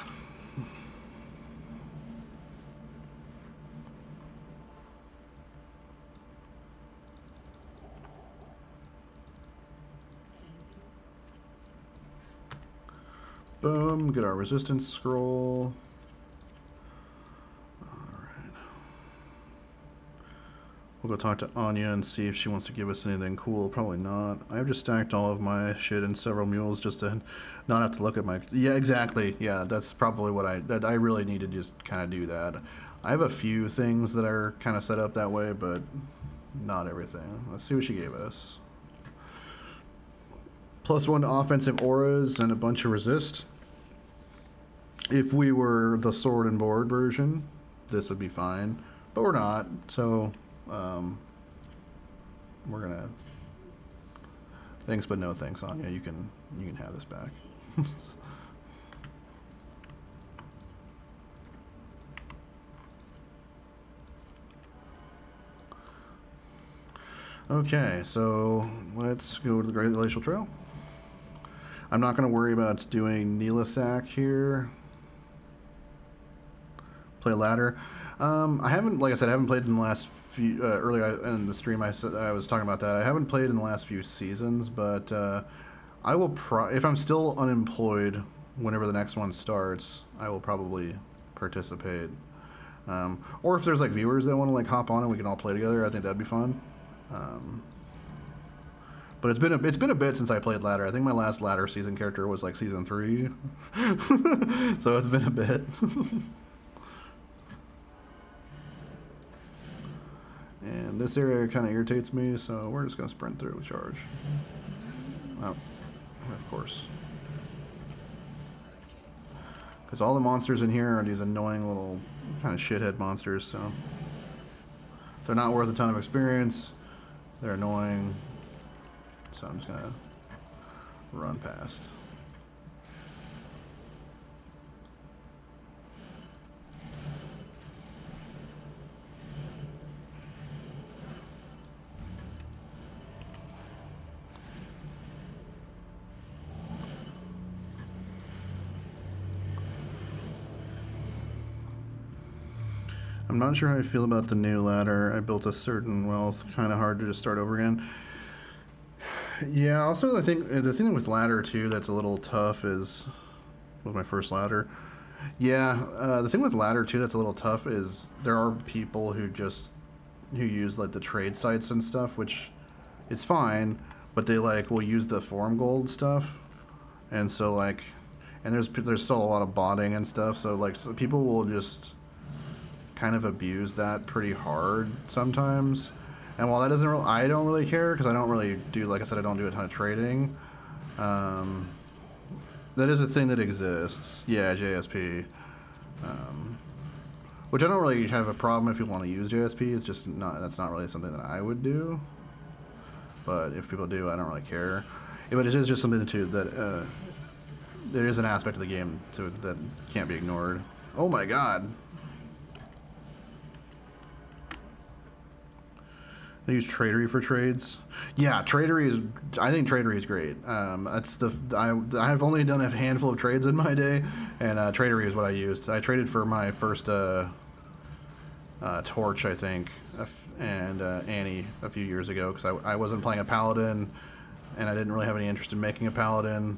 Boom, get our resistance scroll. We'll go talk to Anya and see if she wants to give us anything cool. Probably not. I've just stacked all of my shit in several mules just to not have to look at my... Yeah, exactly. Yeah, that's probably what I really need to just kind of do that. I have a few things that are kind of set up that way, but not everything. Let's see what she gave us. +1 to offensive auras and a bunch of resist. If we were the sword and board version, this would be fine, but we're not, so we're gonna... Thanks, but no thanks, Anya. You can have this back. Okay, so let's go to the Great Glacial Trail. I'm not going to worry about doing Neelasac here. Play ladder. I haven't, like I said, I haven't played in the last few, earlier in the stream I was talking about that. I haven't played in the last few seasons, but I will, if I'm still unemployed whenever the next one starts, I will probably participate. Or if there's like viewers that want to like hop on and we can all play together, I think that'd be fun. But it's been a bit since I played ladder. I think my last ladder season character was like season 3, so it's been a bit. And this area kind of irritates me, so we're just gonna sprint through with charge. Oh, of course, because all the monsters in here are these annoying little kind of shithead monsters. So they're not worth a ton of experience. They're annoying. So I'm just gonna run past. I'm not sure how I feel about the new ladder. I built a certain wealth, kind of hard to just start over again. Yeah, also I think the thing with ladder too that's a little tough is, with my first ladder. Yeah, the thing with ladder too that's a little tough is there are people who use like the trade sites and stuff, which is fine, but they like will use the form gold stuff, and so like, and there's still a lot of botting and stuff, so like so people will just kind of abuse that pretty hard sometimes. And while that doesn't really, I don't really care because I don't really do, like I said, I don't do a ton of trading. That is a thing that exists. Yeah, JSP. Which I don't really have a problem if you want to use JSP. It's just not, that's not really something that I would do. But if people do, I don't really care. Yeah, but it is just something too that there is an aspect of the game that can't be ignored. Oh my god. They use Tradery for trades. Yeah, Tradery is. I think Tradery is great. That's the. I've only done a handful of trades in my day, and Tradery is what I used. I traded for my first torch, I think, and Annie a few years ago because I wasn't playing a paladin, and I didn't really have any interest in making a paladin,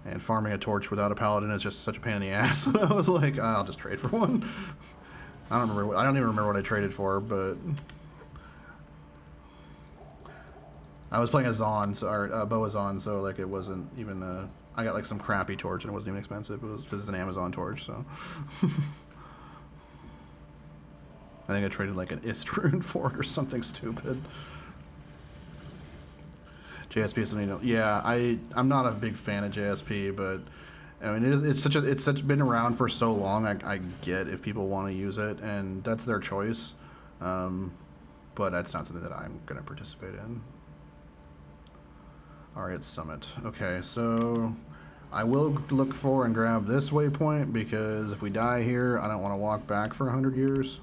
and farming a torch without a paladin is just such a pain in the ass. I was like, I'll just trade for one. I don't remember. I don't even remember what I traded for, but. I was playing a Zon, or Boa Zon, so like it wasn't even I got like some crappy torch and it wasn't even expensive. It was just an Amazon torch, so. I think I traded like an Istrun for it or something stupid. JSP is something. Yeah, I'm not a big fan of JSP, but I mean it's been around for so long. I get if people want to use it, and that's their choice. But that's not something that I'm gonna participate in. Alright, Summit. Okay, so I will look for and grab this waypoint because if we die here, I don't want to walk back for 100 years.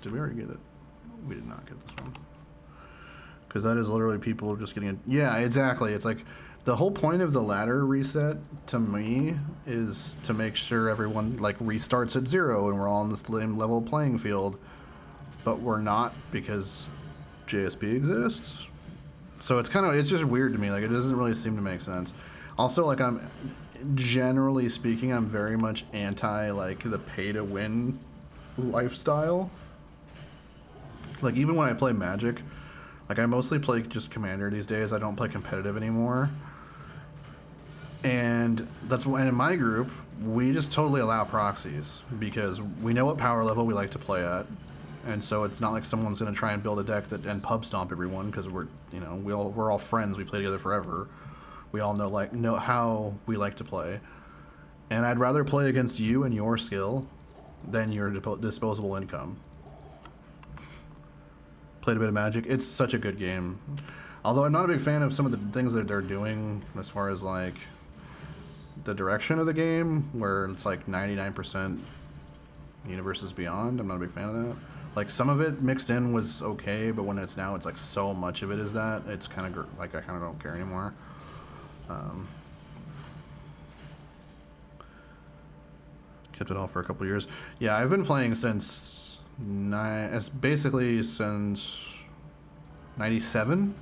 Did we already get it? We did not get this one. Because that is literally people just getting it. Yeah, exactly. It's like the whole point of the ladder reset to me is to make sure everyone like restarts at 0 and we're all on the same level playing field. But we're not because JSP exists. So it's just weird to me. Like it doesn't really seem to make sense. Also, like I'm generally speaking, I'm very much anti like the pay to win lifestyle. Like, even when I play Magic, like, I mostly play just Commander these days. I don't play competitive anymore. And that's why in my group, we just totally allow proxies because we know what power level we like to play at. And so it's not like someone's going to try and build a deck that and pub stomp everyone because we're, you know, we're all friends. We play together forever. We all know how we like to play. And I'd rather play against you and your skill than your disposable income. Played a bit of Magic. It's such a good game. Although I'm not a big fan of some of the things that they're doing as far as like the direction of the game, where it's like 99% Universes Beyond. I'm not a big fan of that. Like, some of it mixed in was okay, but when it's like so much of it is that, it's kind of like I kind of don't care anymore. Kept it all for a couple years. Yeah, I've been playing since basically since 97,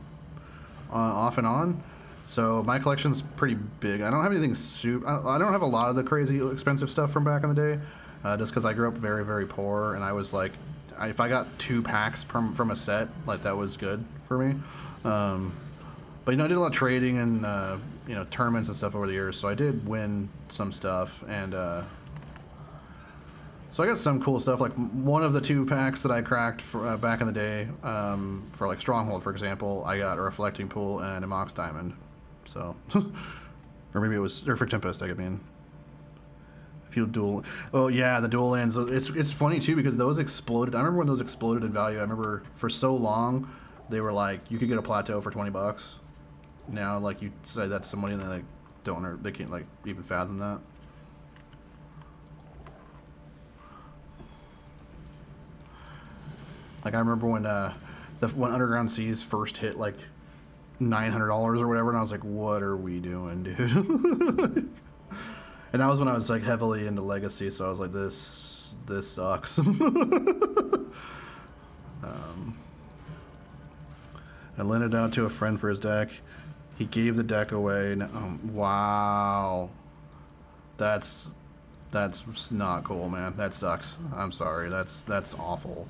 off and on. So my collection's pretty big. I don't have anything I don't have a lot of the crazy expensive stuff from back in the day, just because I grew up very, very poor, and I was like, if I got 2 packs from a set, like, that was good for me. But, you know, I did a lot of trading and, you know, tournaments and stuff over the years, so I did win some stuff, and so I got some cool stuff. Like, one of the 2 packs that I cracked for, back in the day, for like Stronghold, for example, I got a Reflecting Pool and a Mox Diamond. So, or maybe it was, or for Tempest, I mean. Oh yeah, the dual lands. It's funny too because those exploded. I remember when those exploded in value. I remember for so long they were like you could get a plateau for $20. Now, like, you say that to somebody and they like they can't like even fathom that. Like, I remember when when Underground Seas first hit like $900 or whatever, and I was like, what are we doing, dude? And that was when I was like heavily into Legacy, so I was like, this sucks. I lent it out to a friend for his deck. He gave the deck away. Wow, that's not cool, man. That sucks. I'm sorry. That's awful.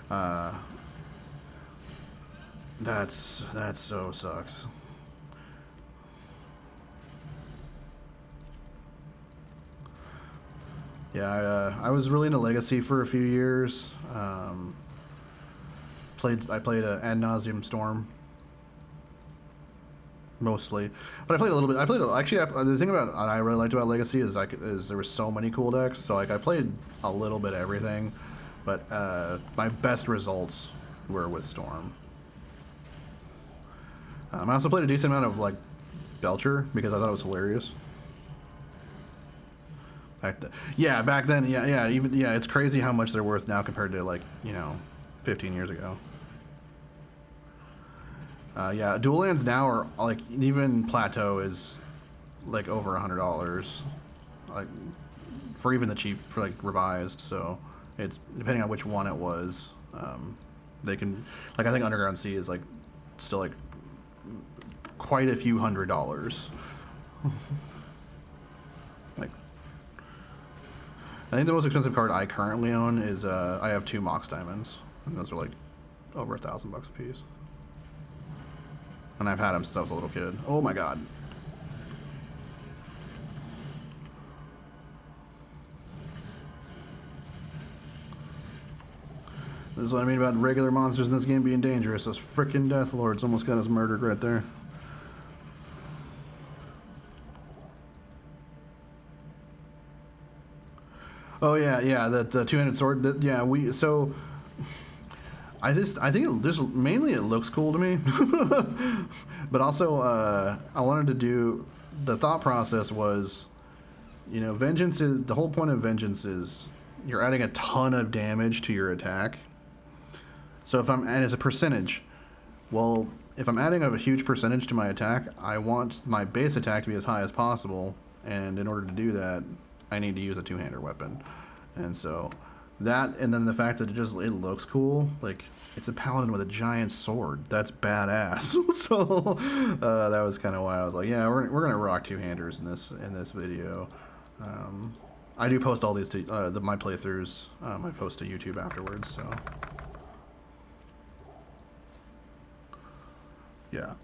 That so sucks. Yeah, I was really into Legacy for a few years. I played Ad Nauseam Storm mostly, but I played a little bit. The thing about I really liked about Legacy is there were so many cool decks. So like I played a little bit of everything, but my best results were with Storm. I also played a decent amount of like Belcher because I thought it was hilarious. Back then, it's crazy how much they're worth now compared to, like, you know, 15 years ago. Dual lands now are like, even Plateau is like over $100, like, for even the cheap, for like revised. So it's depending on which one it was. They can, like, I think Underground Sea is like still like quite a few $100s. Like, I think the most expensive card I currently own is I have 2 Mox Diamonds, and those are like over $1,000 a piece. And I've had them since I was a little kid. Oh my god. This is what I mean about regular monsters in this game being dangerous. Those frickin' Death Lords almost got us murdered right there. Oh yeah, the two-handed sword. I think it just mainly it looks cool to me, but also I wanted to do. The thought process was, you know, Vengeance is the whole point of Vengeance is you're adding a ton of damage to your attack. So and it's a percentage. Well, if I'm adding a huge percentage to my attack, I want my base attack to be as high as possible, and in order to do that, I need to use a two-hander weapon. And so that, and then the fact that it looks cool, like, it's a paladin with a giant sword. That's badass. So that was kind of why I was like, yeah, we're gonna rock two-handers in this video. I do post all these to my playthroughs. I post to YouTube afterwards. So Yeah,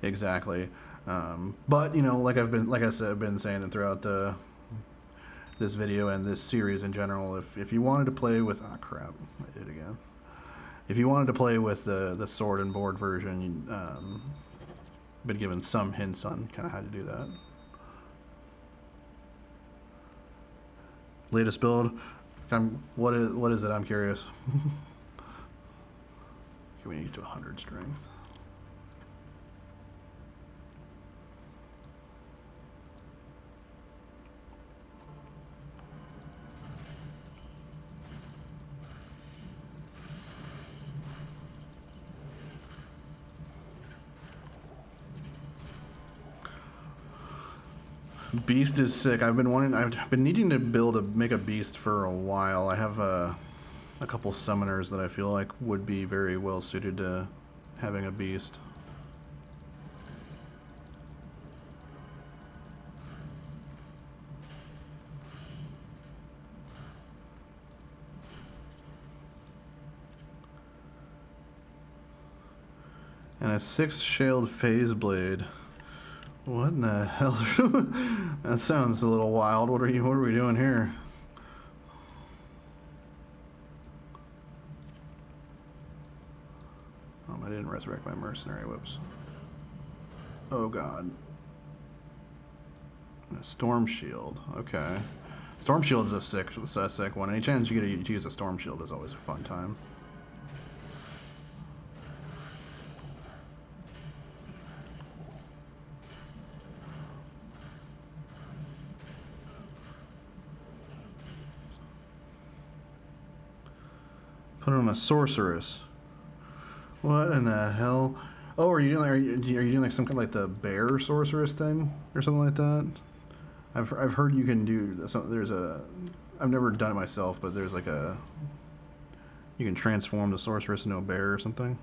exactly. But you know, like I said, I've been saying it throughout this video and this series in general. If you wanted to play with, ah, crap, I did it again. If you wanted to play with the sword and board version, been given some hints on kind of how to do that. Latest build. What is it? I'm curious. Okay, we need to get to 100 strength. Beast is sick. I've been needing to make a beast for a while. I have a couple summoners that I feel like would be very well suited to having a beast. And a 6-shelled phase blade. What in the hell? That sounds a little wild. What are we doing here? Oh, I didn't resurrect my mercenary. Whoops. Oh god. A storm shield. Okay. Storm shield is a sick one. Any chance you get to use a storm shield is always a fun time. Put on a sorceress. What in the hell? Oh, are you doing like some kind of like the bear sorceress thing or something like that? I've heard you can do some. I've never done it myself, but there's like you can transform the sorceress into a bear or something.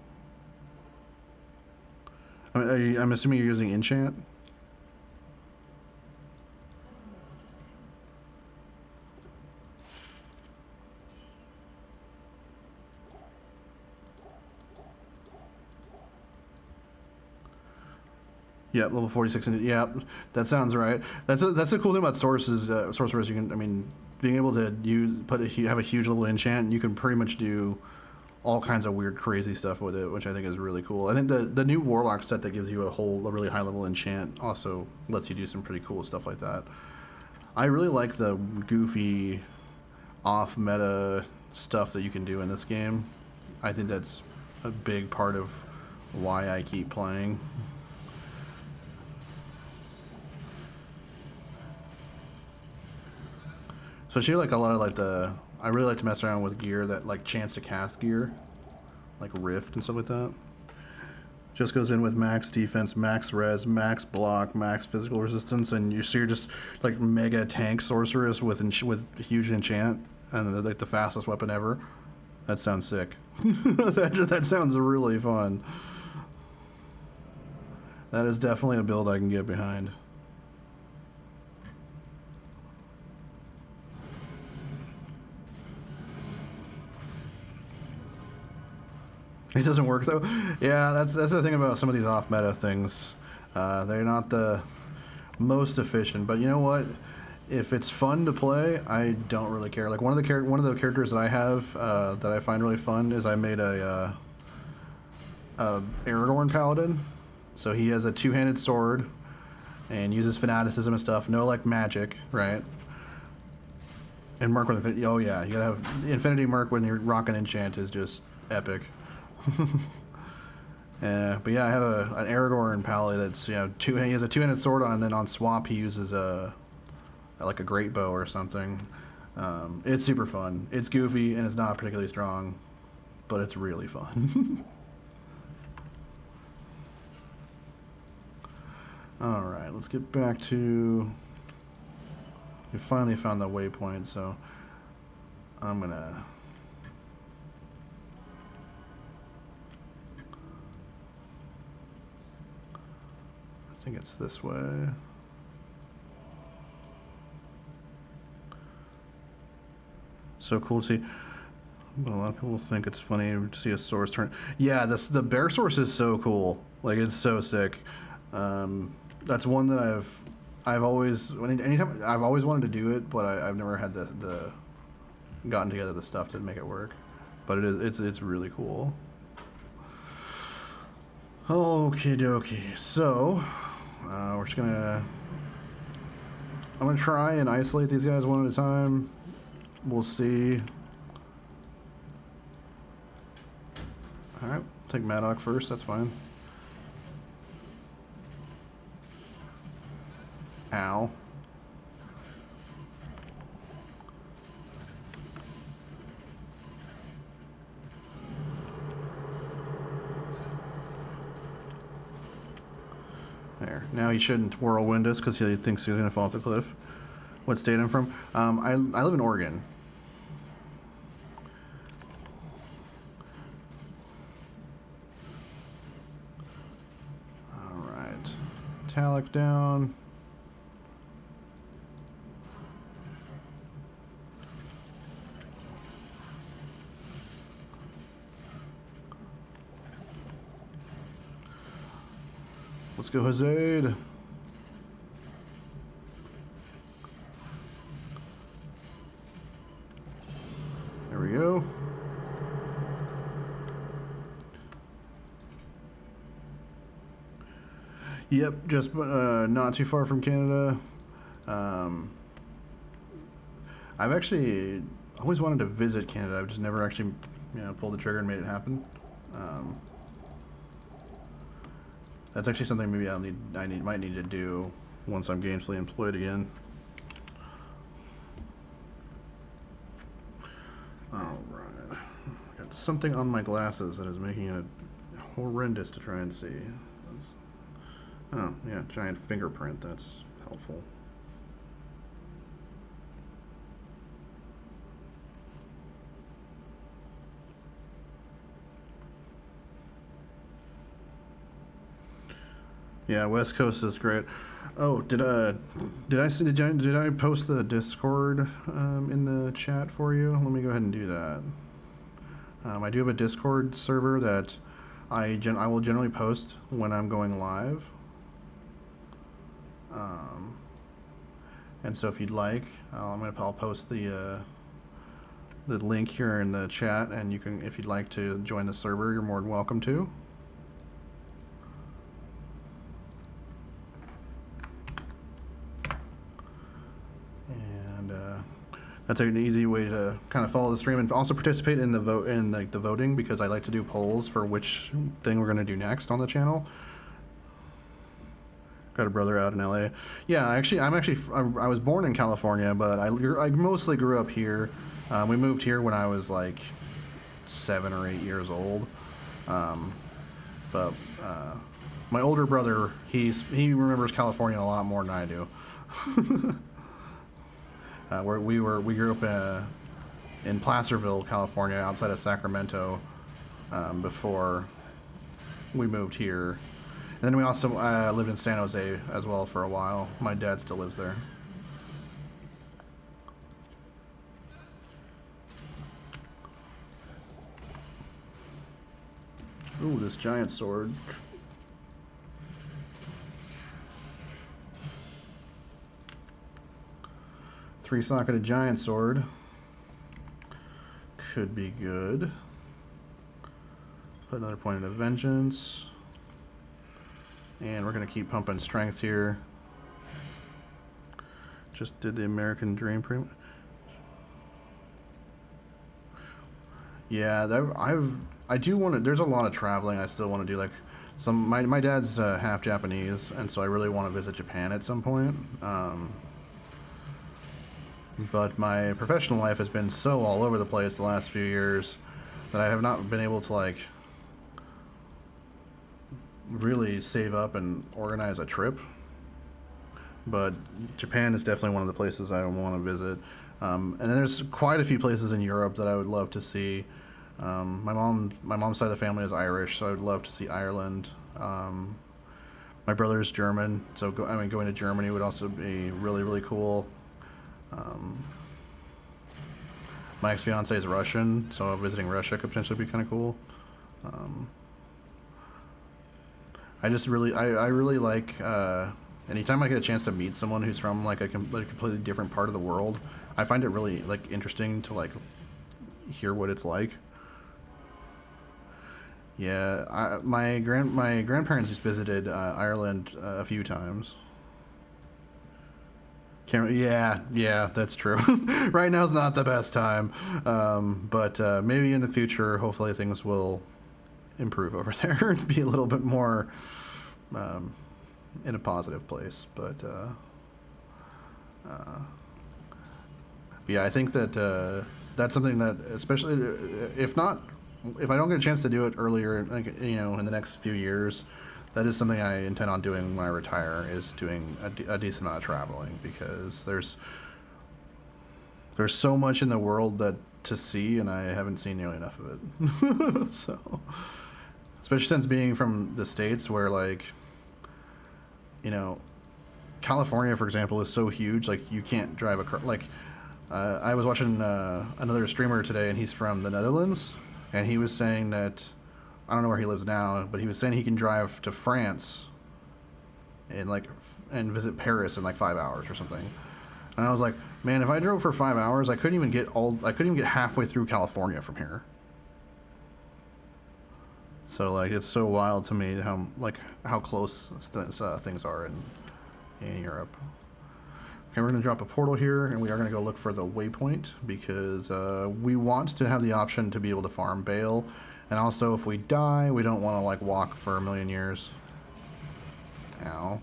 I mean, I'm assuming you're using enchant. Yep, level 46. Yep, that sounds right. That's the cool thing about sorcerers. You can, I mean, being able to have a huge level enchant, you can pretty much do all kinds of weird, crazy stuff with it, which I think is really cool. I think the new warlock set that gives you a really high level enchant also lets you do some pretty cool stuff like that. I really like the goofy, off meta stuff that you can do in this game. I think that's a big part of why I keep playing. Especially like a lot of I really like to mess around with gear that like chance to cast gear, like Rift and stuff like that. Just goes in with max defense, max res, max block, max physical resistance, and you're just like mega tank sorceress with huge enchant and like the fastest weapon ever. That sounds sick. that sounds really fun. That is definitely a build I can get behind. It doesn't work though. Yeah, that's the thing about some of these off-meta things. They're not the most efficient, but you know what? If it's fun to play, I don't really care. Like one of the characters that I have that I find really fun is I made a Aragorn Paladin. So he has a two-handed sword and uses fanaticism and stuff. No like magic, right? And Merc with Infinity. Oh yeah, you gotta have the Infinity Merc when you're rocking enchant is just epic. But yeah, I have an Aragorn Paladin that's he has a two-handed sword on, and then on swap he uses like a great bow or something. It's super fun. It's goofy and it's not particularly strong, but it's really fun. All right, let's get back to. We finally found the waypoint, so I'm gonna. I think it's this way. So cool to see. But a lot of people think it's funny to see a source turn. Yeah, the bear source is so cool. Like, it's so sick. That's one that I've always anytime I've always wanted to do it, but I've never had the gotten together the stuff to make it work. But it's really cool. Okie dokie. So we're just gonna I'm gonna try and isolate these guys one at a time. We'll see. Alright, take Maddock first, that's fine. Ow. There. Now he shouldn't whirlwind us because he thinks he's going to fall off the cliff. What state I'm from? I live in Oregon. Alright. Metallic down. Let's go, Hazade. There we go. Yep, just not too far from Canada. I've actually always wanted to visit Canada. I've just never actually, pulled the trigger and made it happen. That's actually something maybe I might need to do once I'm gainfully employed again. Alright. Got something on my glasses that is making it horrendous to try and see. Oh, yeah, giant fingerprint. That's helpful. Yeah, West Coast is great. Oh, did I post the Discord in the chat for you? Let me go ahead and do that. I do have a Discord server that I will generally post when I'm going live. And so if you'd like, I'll post the link here in the chat, and you can, if you'd like to join the server, you're more than welcome to. That's an easy way to kind of follow the stream and also participate in the the voting, because I like to do polls for which thing we're going to do next on the channel. Got a brother out in LA. Yeah, I was born in California, but I mostly grew up here. We moved here when I was like 7 or 8 years old. But my older brother, he remembers California a lot more than I do. We grew up in Placerville, California, outside of Sacramento, before we moved here. And then we also lived in San Jose as well for a while. My dad still lives there. Ooh, this giant sword. Three-socketed giant sword. Could be good. Put another point into Vengeance. And we're going to keep pumping strength here. Just did the American Dream premium. Yeah, I do want to. There's a lot of traveling I still want to do. Like my dad's half Japanese, and so I really want to visit Japan at some point. But my professional life has been so all over the place the last few years that I have not been able to like really save up and organize a trip. But Japan is definitely one of the places I want to visit. And then there's quite a few places in Europe that I would love to see. My mom's side of the family is Irish, so I would love to see Ireland. My brother's German, so going to Germany would also be really, really cool. My ex-fiance is Russian, so visiting Russia could potentially be kind of cool. I really like, anytime I get a chance to meet someone who's from like a completely different part of the world, I find it really like interesting to like hear what it's like. Yeah, my grandparents just visited Ireland a few times. Yeah, that's true. Right now is not the best time, but maybe in the future, hopefully things will improve over there to be a little bit more in a positive place. But yeah, I think that that's something that, especially if I don't get a chance to do it earlier, like in the next few years, that is something I intend on doing when I retire, is doing a decent amount of traveling, because there's so much in the world to see, and I haven't seen nearly enough of it. So, especially since being from the States, where like, California, for example, is so huge, like you can't drive a car. Like, I was watching another streamer today, and he's from the Netherlands, and he was saying that, I don't know where he lives now, but he was saying he can drive to France and visit Paris in like 5 hours or something. And I was like, man, if I drove for 5 hours, I couldn't even get halfway through California from here. So like, it's so wild to me how close things are in Europe. Okay, we're gonna drop a portal here, and we are gonna go look for the waypoint, because we want to have the option to be able to farm Baal. And also, if we die, we don't want to, like, walk for a million years. Ow.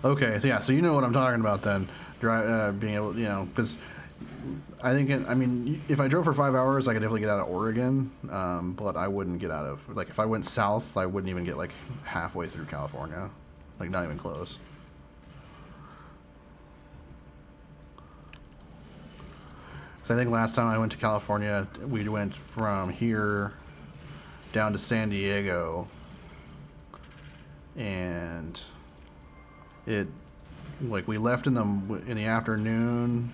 Okay, so yeah, so you know what I'm talking about then. Being able, because I think, if I drove for 5 hours, I could definitely get out of Oregon, but I wouldn't get out of, like, if I went south, I wouldn't even get, like, halfway through California. Like, not even close. So I think last time I went to California, we went from here down to San Diego, and we left in the afternoon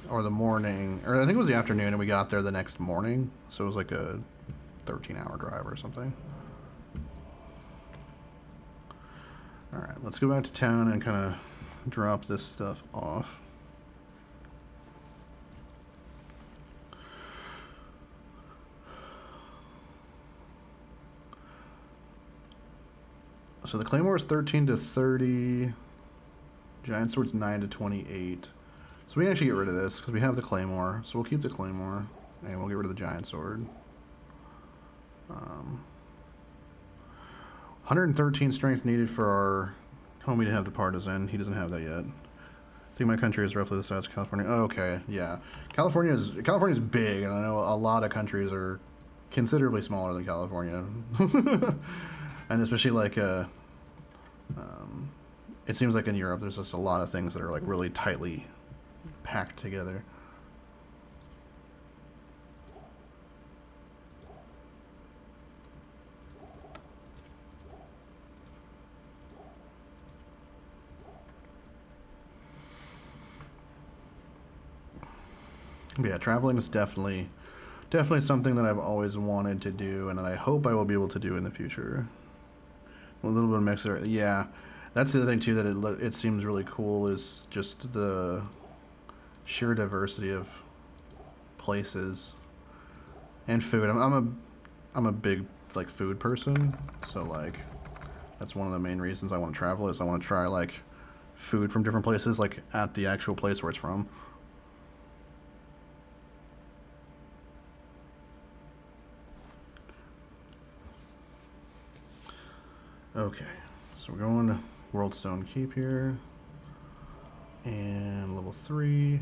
or the morning, or I think it was the afternoon, and we got there the next morning. So it was like a 13-hour drive or something. All right, let's go back to town and kind of drop this stuff off. So the Claymore is 13 to 30. Giant Sword's 9 to 28. So we can actually get rid of this, because we have the Claymore. So we'll keep the Claymore, and we'll get rid of the Giant Sword. 113 strength needed for our homie to have the Partisan. He doesn't have that yet. I think my country is roughly the size of California. Oh, okay, yeah. California's big, and I know a lot of countries are considerably smaller than California. And especially like it seems like in Europe there's just a lot of things that are like really tightly packed together. But yeah, traveling is definitely something that I've always wanted to do, and that I hope I will be able to do in the future. A little bit of mixer, yeah. That's the other thing too, that it seems really cool, is just the sheer diversity of places and food. I'm a big like food person, so like that's one of the main reasons I want to travel, is I want to try like food from different places, like at the actual place where it's from. Okay, so we're going to Worldstone Keep here, and level 3.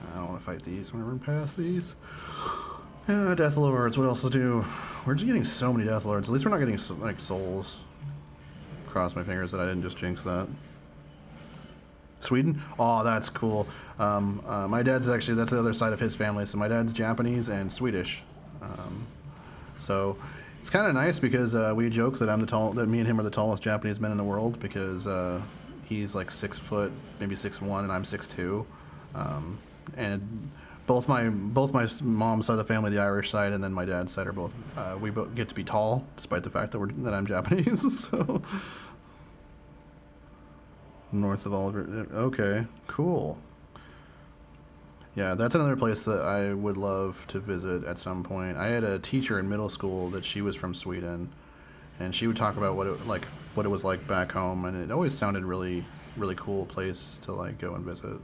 I don't want to fight these. I'm going to run past these. Death Lords, what else to do? We're just getting so many Death Lords. At least we're not getting like souls. Cross my fingers that I didn't just jinx that. Sweden? Oh, that's cool. My dad's actually, that's the other side of his family. So my dad's Japanese and Swedish. So It's kind of nice because we joke that that me and him are the tallest Japanese men in the world because he's like 6 foot, maybe 6'1", and I'm 6'2", and both my mom's side of the family, the Irish side, and then my dad's side are both we both get to be tall despite the fact that I'm Japanese. So north of Oliver, okay, cool. Yeah, that's another place that I would love to visit at some point. I had a teacher in middle school that she was from Sweden, and she would talk about what it was like back home, and it always sounded really cool place to like go and visit.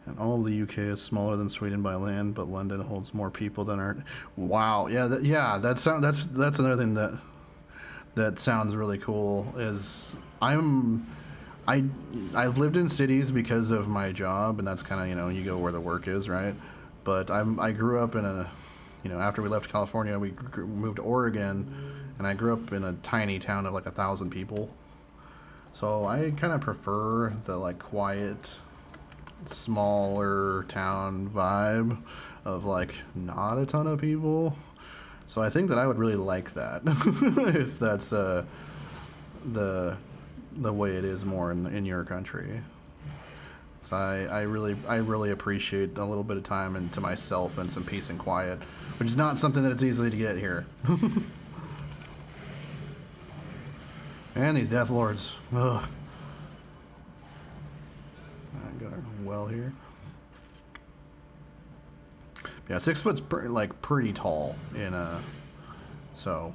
And all of the UK is smaller than Sweden by land, but London holds more people than our. Wow, yeah, that's another thing that sounds really cool. I've lived in cities because of my job, and that's kind of, you go where the work is, right? But I grew up in after we left California, we moved to Oregon, and I grew up in a tiny town of like 1,000 people. So I kind of prefer the like quiet, smaller town vibe of like not a ton of people. So I think that I would really like that if that's the way it is more in your country. So I really appreciate a little bit of time and to myself and some peace and quiet, which is not something that it's easy to get here. And these Death Lords. Ugh. I got our well here. Yeah, 6 foot's pretty tall in so.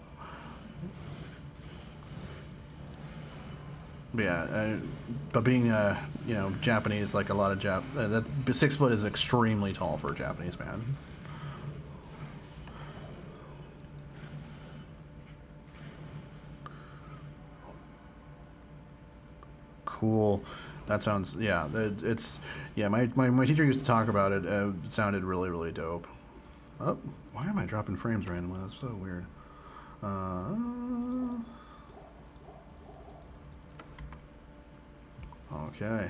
Yeah, but being Japanese, like a lot of that 6 foot is extremely tall for a Japanese man. Cool. That sounds, yeah. My teacher used to talk about it. It sounded really dope. Oh, why am I dropping frames randomly? That's so weird. Okay.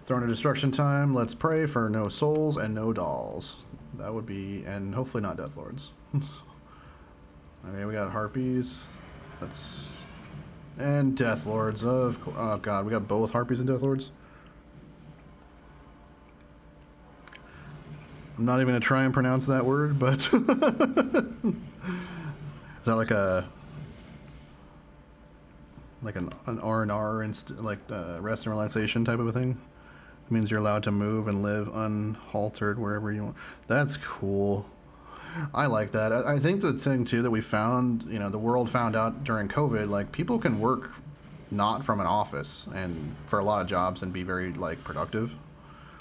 Throne of Destruction time. Let's pray for no souls and no dolls. That would be, and hopefully not Death Lords. Okay, we got Harpies. And Death Lords. Oh god, we got both Harpies and Death Lords. I'm not even going to try and pronounce that word, but... Is that like an R&R, rest and relaxation type of a thing? It means you're allowed to move and live unhaltered wherever you want. That's cool. I like that. I think the thing too that we found, the world found out during COVID, like people can work not from an office and for a lot of jobs and be very productive.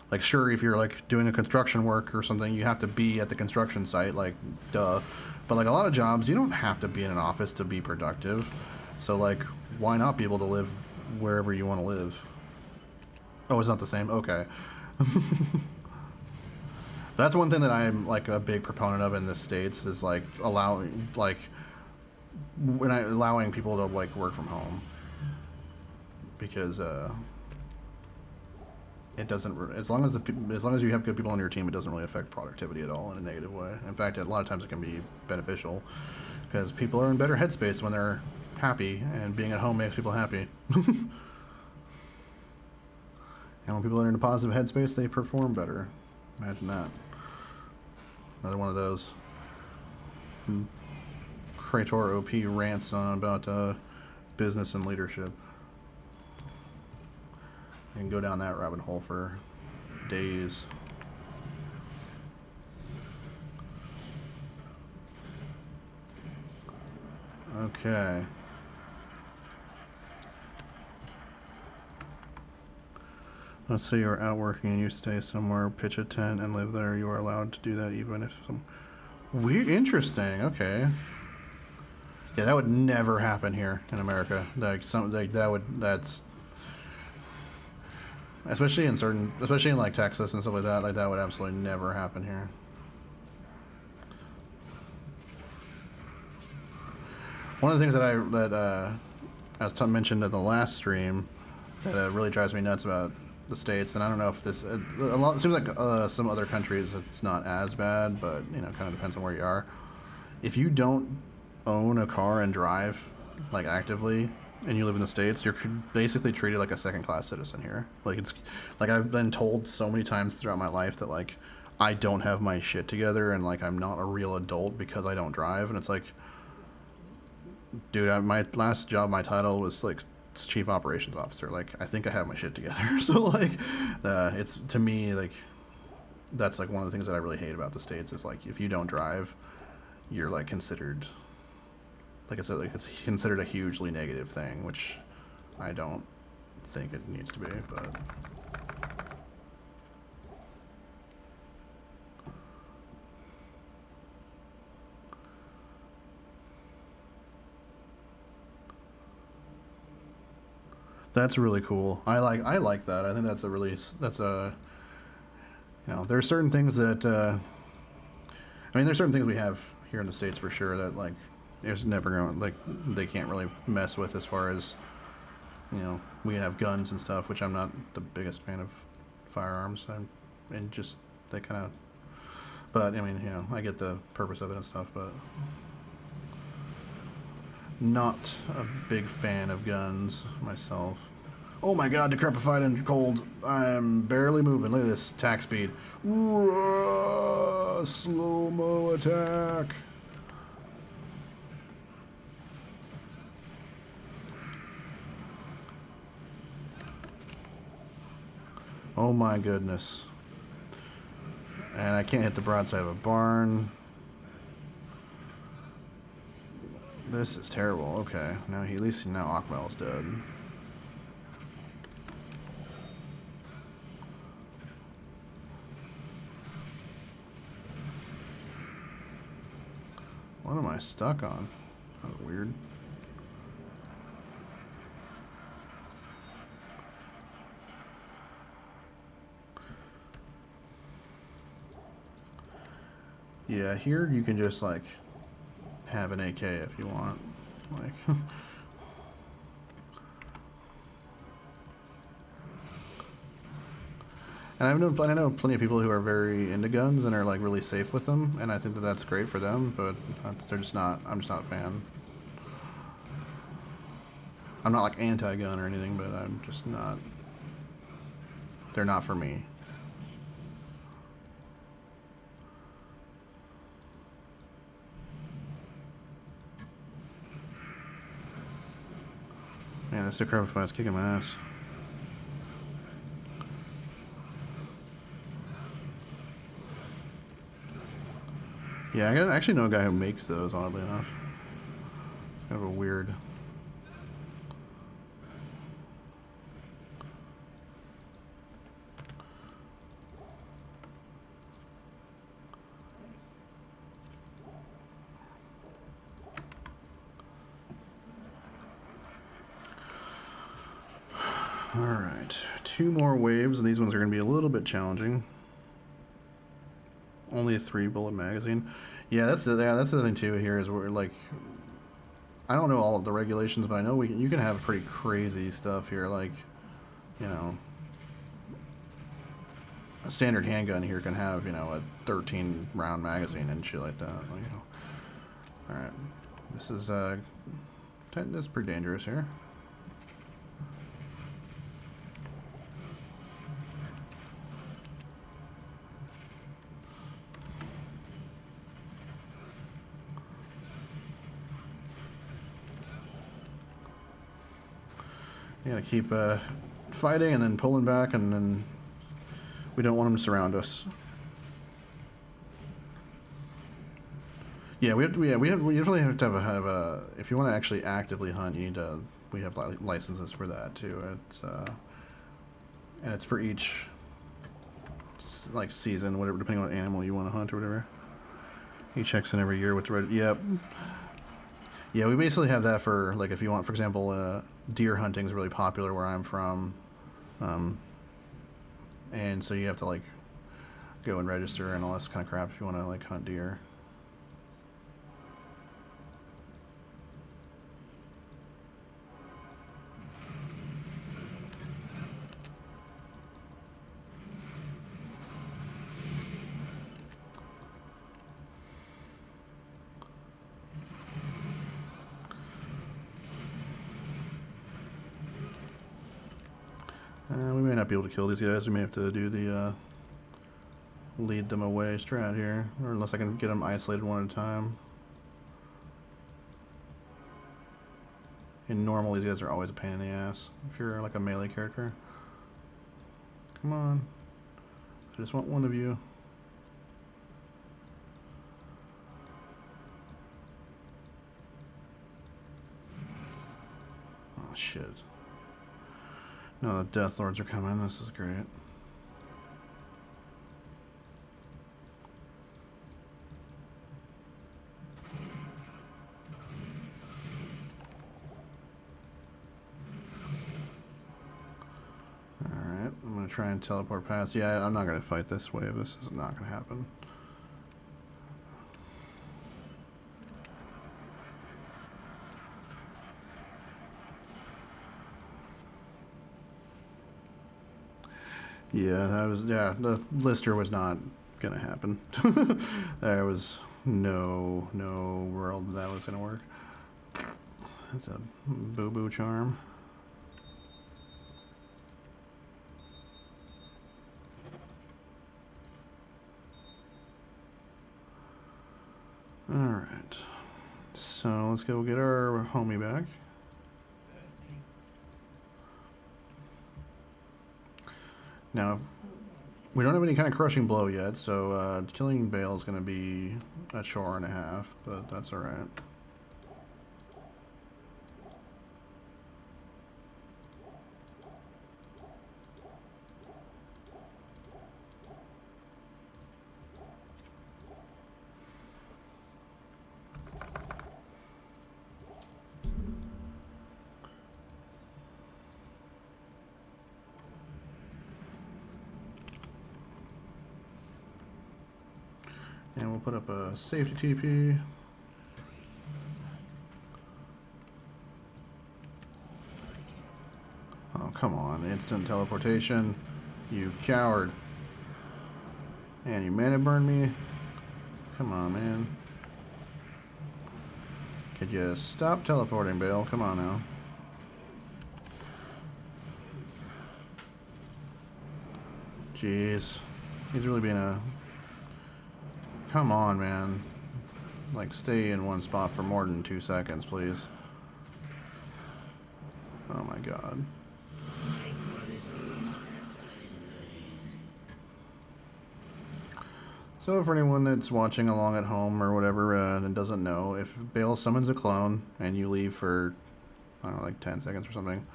Like sure, if you're like doing a construction work or something, you have to be at the construction site, like duh. But like a lot of jobs, you don't have to be in an office to be productive. So like, why not be able to live wherever you want to live? Oh, it's not the same? Okay. That's one thing that I'm like a big proponent of in the States is like allowing people to like work from home, because it doesn't, as long as you have good people on your team, it doesn't really affect productivity at all in a negative way. In fact, a lot of times it can be beneficial because people are in better headspace when they're happy, and being at home makes people happy. And when people are in a positive headspace, they perform better. Imagine that. Another one of those KratorOP rants on about business and leadership. You can go down that rabbit hole for days. Okay. Let's say you're out working and you stay somewhere, pitch a tent and live there. You are allowed to do that even if some... Weird, interesting, okay. Yeah, that would never happen here in America. That's... Especially in like Texas and stuff like that would absolutely never happen here. One of the things that as Tom mentioned in the last stream, that really drives me nuts about the States, and I don't know if this, it seems like some other countries it's not as bad, but kind of depends on where you are, if you don't own a car and drive like actively, and you live in the States, you're basically treated like a second-class citizen here. Like, it's like I've been told so many times throughout my life that like I don't have my shit together and like I'm not a real adult because I don't drive. And it's like, dude, my last job, my title was like chief operations officer. Like, I think I have my shit together. So like, it's, to me, like, that's like one of the things that I really hate about the States is like, if you don't drive, you're like considered, like it's considered a hugely negative thing, which I don't think it needs to be, but. That's really cool. I like that. I think that's a really, you know, there are certain things that I mean, there's certain things we have here in the States for sure that like there's never going, like, they can't really mess with, as far as, you know, we have guns and stuff, which I'm not the biggest fan of firearms, and just they kind of, but I mean, you know, I get the purpose of it and stuff, but not a big fan of guns myself. Oh my god, decrepified and cold. I'm barely moving. Look at this attack speed. Slow-mo attack. Oh my goodness. And I can't hit the broadside of a barn. This is terrible. Okay, now at least now Akmel's dead. What am I stuck on? That was weird. Yeah, here you can just like have an AK if you want. Like and I know plenty of people who are very into guns and are like really safe with them, and I think that that's great for them, but they're just not, I'm just not a fan. I'm not like anti-gun or anything, but I'm just not, they're not for me. Man, this decrepify is kicking my ass. Yeah, I actually know a guy who makes those, oddly enough. Kind of a weird. Alright, 2 more waves, and these ones are going to be a little bit challenging. Only a 3-bullet magazine. Yeah, that's the thing too here, is we're like, I don't know all of the regulations, but I know you can have pretty crazy stuff here, like, you know, a standard handgun here can have, you know, a 13-round magazine and shit like that. Like, you know. Alright, this is pretty dangerous here. You gotta keep fighting and then pulling back, and then we don't want them to surround us. Yeah, we definitely have to have a. If you want to actually actively hunt, you need to. We have licenses for that too. It's and it's for each like season, whatever, depending on what animal you want to hunt or whatever. He checks in every year with the red. Yep. Yeah, we basically have that for, like, if you want, for example, deer hunting is really popular where I'm from, and so you have to like go and register and all this kind of crap if you want to like hunt deer. We may not be able to kill these guys. We may have to do the lead them away strat here, or unless I can get them isolated one at a time. In normal, these guys are always a pain in the ass if you're like a melee character. Come on. I just want one of you. Oh shit. No, the Death Lords are coming. This is great. Alright, I'm going to try and teleport past. Yeah, I'm not going to fight this wave. This is not going to happen. Yeah, the Lister was not gonna happen. There was no world that was gonna work. That's a boo-boo charm. Alright. So let's go get our homie back. Now, we don't have any kind of crushing blow yet, so killing Baal is going to be a chore and a half, but that's alright. And we'll put up a safety TP. Oh, come on. Instant teleportation. You coward. And you mana burn me. Come on, man. Could you stop teleporting, Baal? Come on now. Jeez. He's really being a... Come on, man. Like, stay in one spot for more than 2 seconds, please. Oh my god. So for anyone that's watching along at home or whatever and doesn't know, if Baal summons a clone and you leave for, I don't know, like 10 seconds or something,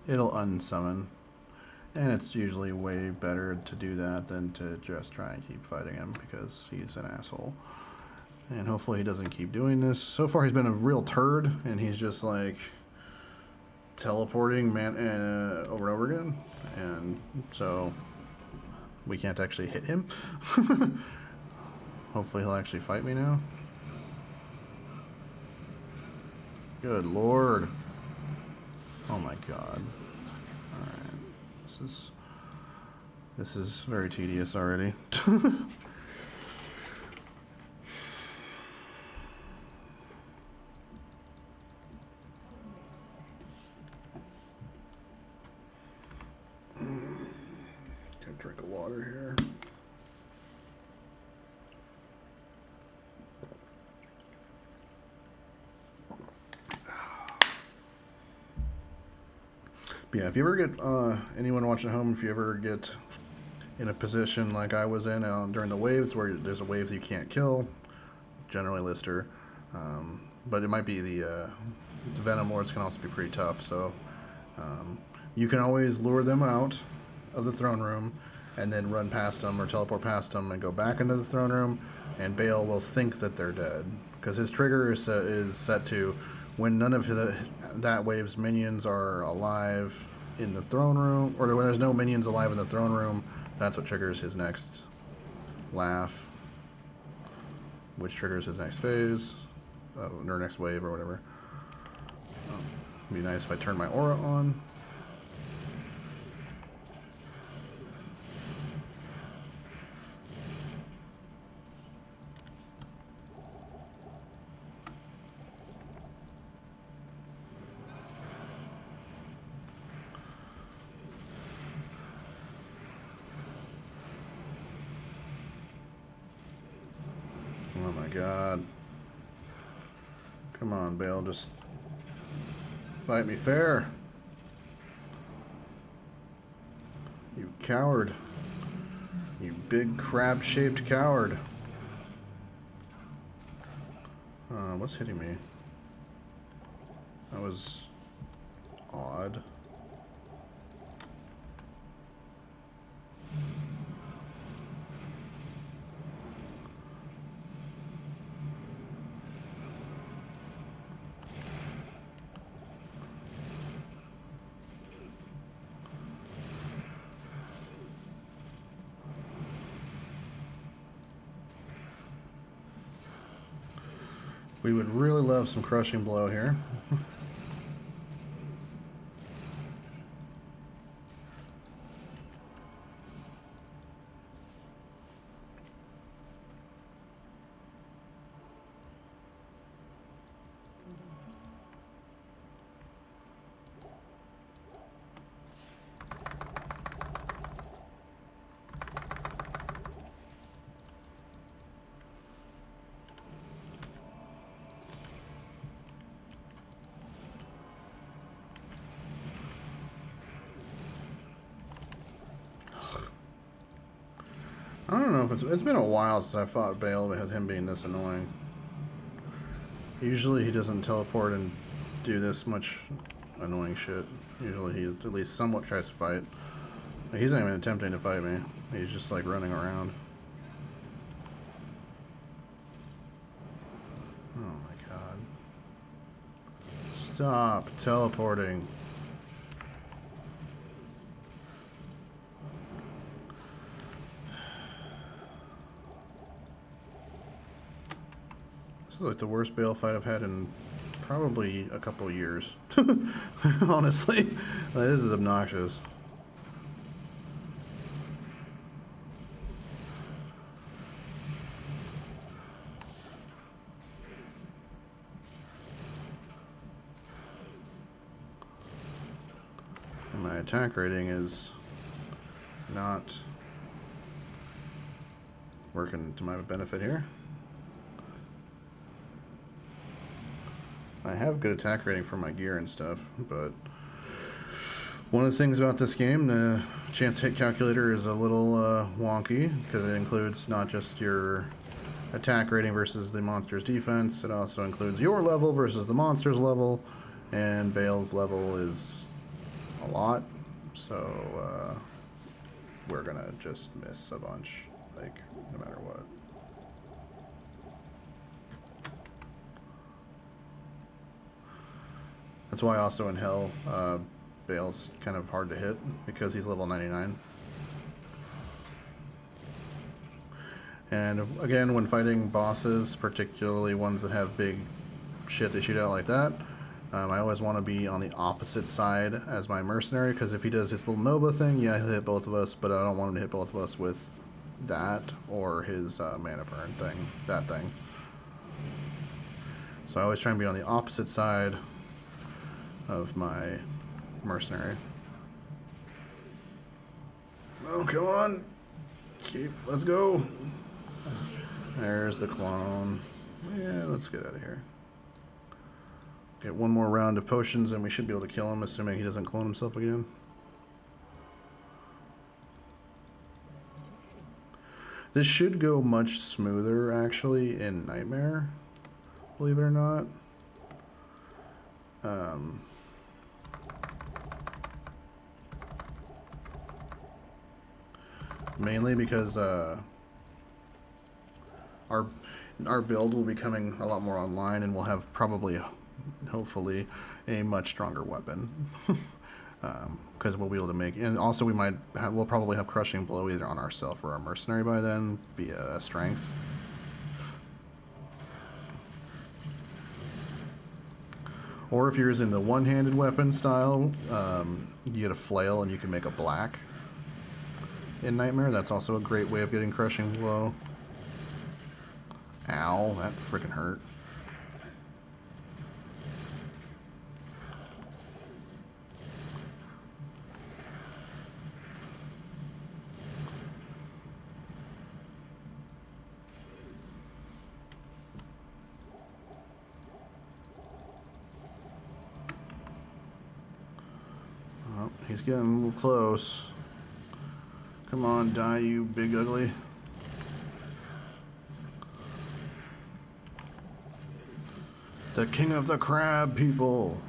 it'll unsummon. And it's usually way better to do that than to just try and keep fighting him because he's an asshole. And hopefully he doesn't keep doing this. So far he's been a real turd and he's just like teleporting over and over again. And so we can't actually hit him. Hopefully he'll actually fight me now. Good lord. Oh my god. This is very tedious already. Take a drink of water here. But yeah, if you ever get, anyone watching at home, if you ever get in a position like I was in during the waves where there's a wave that you can't kill, generally Lister, but it might be the Venom Lords can also be pretty tough, so you can always lure them out of the throne room and then run past them or teleport past them and go back into the throne room, and Baal will think that they're dead, because his trigger is set to when none of that wave's minions are alive in the throne room, or when there's no minions alive in the throne room, that's what triggers his next laugh, which triggers his next phase, or next wave, or whatever. It'd be nice if I turn my aura on. god. Come on, Baal, just fight me fair. You coward. You big crab-shaped coward. What's hitting me? That was odd. We would really love some crushing blow here. I don't know if it's been a while since I fought Baal with him being this annoying. Usually he doesn't teleport and do this much annoying shit. Usually he at least somewhat tries to fight. He's not even attempting to fight me. He's just like running around. Oh my god. Stop teleporting. This is like the worst Baal fight I've had in probably a couple of years. Honestly. This is obnoxious. My attack rating is not working to my benefit here. I have good attack rating for my gear and stuff, but one of the things about this game, the chance hit calculator is a little wonky, because it includes not just your attack rating versus the monster's defense, it also includes your level versus the monster's level, and Baal's level is a lot, so we're gonna just miss a bunch, like, no matter what. That's why also in Hell, Baal's kind of hard to hit, because he's level 99. And again, when fighting bosses, particularly ones that have big shit they shoot out like that, I always want to be on the opposite side as my mercenary, because if he does his little Nova thing, yeah, he'll hit both of us, but I don't want him to hit both of us with that or his mana burn thing, that thing. So I always try and be on the opposite side of my mercenary. Oh, come on! Let's go! There's the clone. Yeah, let's get out of here. Get one more round of potions and we should be able to kill him, assuming he doesn't clone himself again. This should go much smoother, actually, in Nightmare, believe it or not. Mainly because our build will be coming a lot more online, and we'll have probably, hopefully, a much stronger weapon. Because we'll be able to make, and also we'll probably have crushing blow either on ourself or our mercenary by then via strength. Or if you're using the one-handed weapon style, you get a flail and you can make a black in Nightmare. That's also a great way of getting crushing blow. Ow, that freaking hurt. He's getting a little close. Come on, die, you big ugly. The king of the crab people.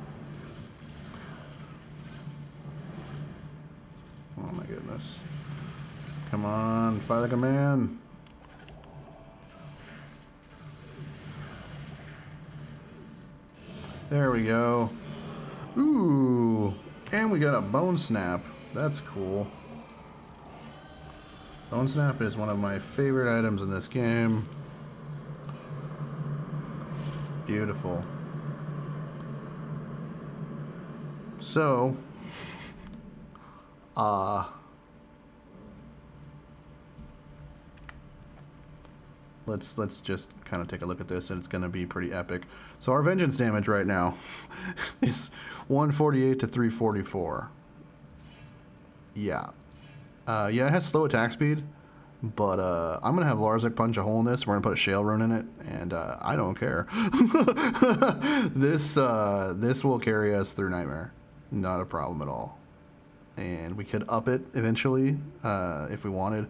Oh my goodness. Come on, fight like a man. There we go. Ooh, and we got a Bonesnap. That's cool. Bonesnap is one of my favorite items in this game. Beautiful. So, let's just kind of take a look at this, and it's going to be pretty epic. So our vengeance damage right now is 148 to 344. Yeah. Yeah, it has slow attack speed, but I'm going to have Larzak punch a hole in this. We're going to put a Shale Rune in it, and I don't care. This will carry us through Nightmare. Not a problem at all. And we could up it eventually if we wanted.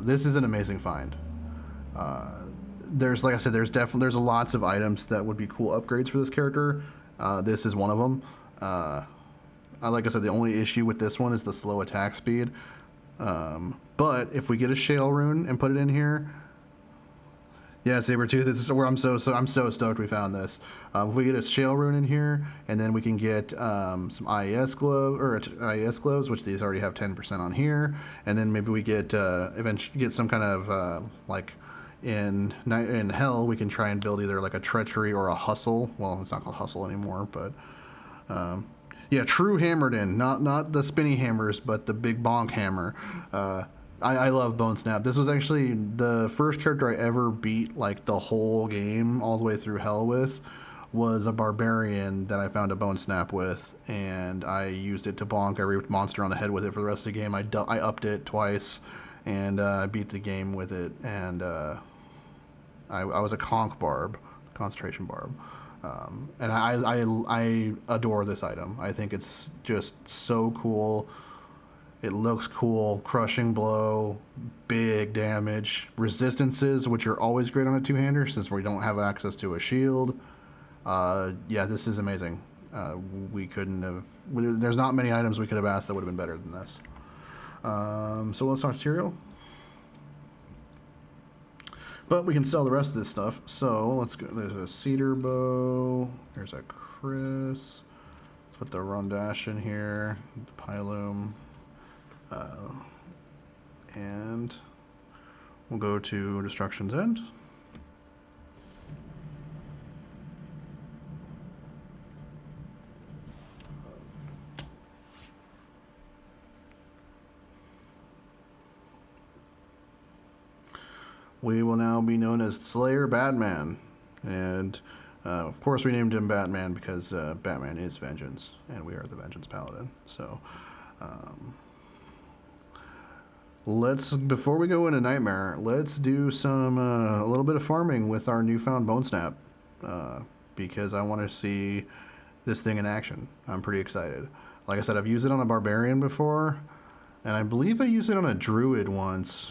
This is an amazing find. There's, like I said, there's lots of items that would be cool upgrades for this character. This is one of them. Like I said, the only issue with this one is the slow attack speed. But if we get a Shale Rune and put it in here, yeah, Sabertooth, this is where I'm so stoked we found this. If we get a Shale Rune in here, and then we can get some IES gloves, which these already have 10% on here, and then maybe we get eventually get some kind of like in Hell, we can try and build either like a Treachery or a Hustle. Well, it's not called Hustle anymore, but yeah, true hammered in, not the spinny hammers, but the big bonk hammer. I love Bonesnap. This was actually the first character I ever beat like the whole game all the way through Hell with, was a barbarian that I found a Bonesnap with, and I used it to bonk every monster on the head with it for the rest of the game. I upped it twice, and I beat the game with it, and I was a concentration barb. And I adore this item. I think it's just so cool. It looks cool. Crushing blow, big damage, resistances, which are always great on a two-hander since we don't have access to a shield. Yeah, this is amazing. We couldn't have. There's not many items we could have asked that would have been better than this. So let's talk material. But we can sell the rest of this stuff. So let's go. There's a cedar bow. There's a Chris. Let's put the Rondash in here. The Pilum. And we'll go to Destruction's End. We will now be known as Slayer Batman. And of course we named him Batman because Batman is vengeance, and we are the Vengeance Paladin. So before we go into Nightmare, let's do some a little bit of farming with our newfound Bonesnap, because I want to see this thing in action. I'm pretty excited. Like I said, I've used it on a Barbarian before, and I believe I used it on a Druid once,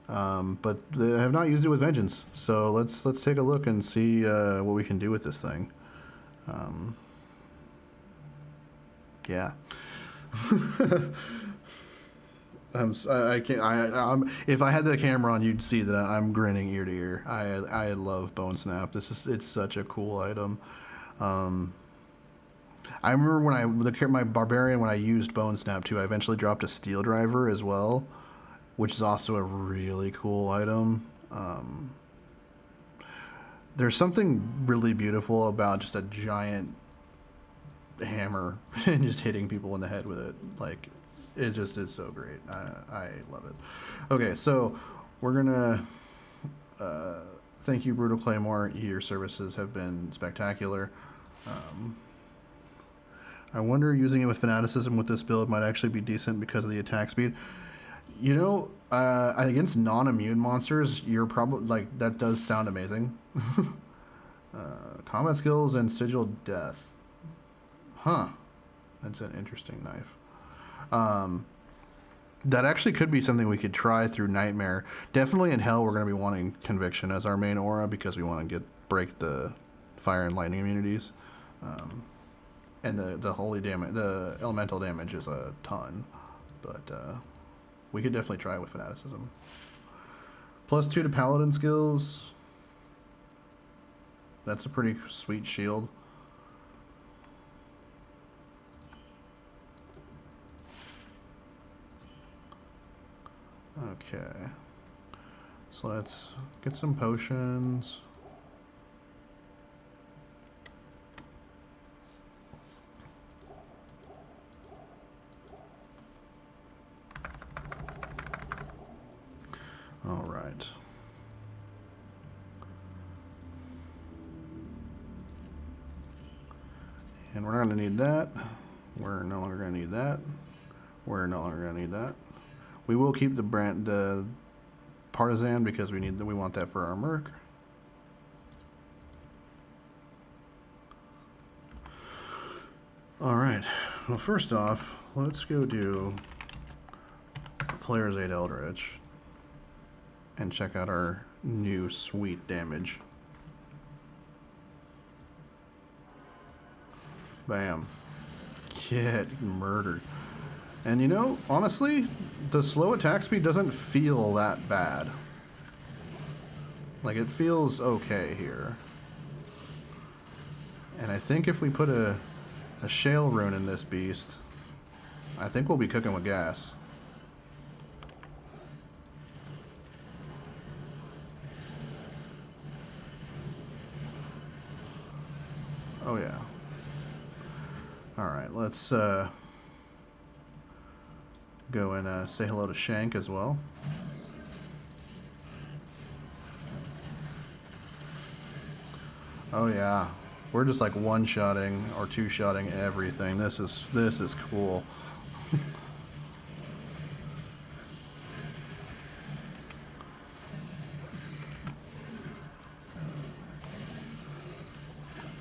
but I have not used it with Vengeance. So let's take a look and see what we can do with this thing. Yeah. I can't. If I had the camera on, you'd see that I'm grinning ear to ear. I love Bonesnap. It's such a cool item. I remember when my Barbarian, when I used Bonesnap too, I eventually dropped a Steel Driver as well, which is also a really cool item. There's something really beautiful about just a giant hammer and just hitting people in the head with it. Like, it just is so great. I love it. Okay, so we're gonna thank you, Brutal Claymore. Your services have been spectacular. I wonder using it with Fanaticism with this build might actually be decent because of the attack speed. You know, against non-immune monsters, you're probably like, that does sound amazing. Combat skills and sigil death. Huh. That's an interesting knife. That actually could be something we could try through Nightmare. Definitely in Hell, we're going to be wanting Conviction as our main aura because we want to break the fire and lightning immunities. And the holy damage, the elemental damage is a ton. But we could definitely try it with Fanaticism. +2 to Paladin skills. That's a pretty sweet shield. Okay, so let's get some potions. All right. And we're not going to need that. We're no longer going to need that. We're no longer going to need that. We will keep the Partisan because we want that for our Merc. All right. Well, first off, let's go do Player's Aid Eldritch and check out our new sweet damage. Bam. Get murdered. And you know, honestly, the slow attack speed doesn't feel that bad. Like, it feels okay here. And I think if we put a Shale Rune in this beast, I think we'll be cooking with gas. Oh yeah. Alright, let's go and say hello to Shank as well. Oh yeah, we're just like one-shotting or two-shotting everything. This is cool.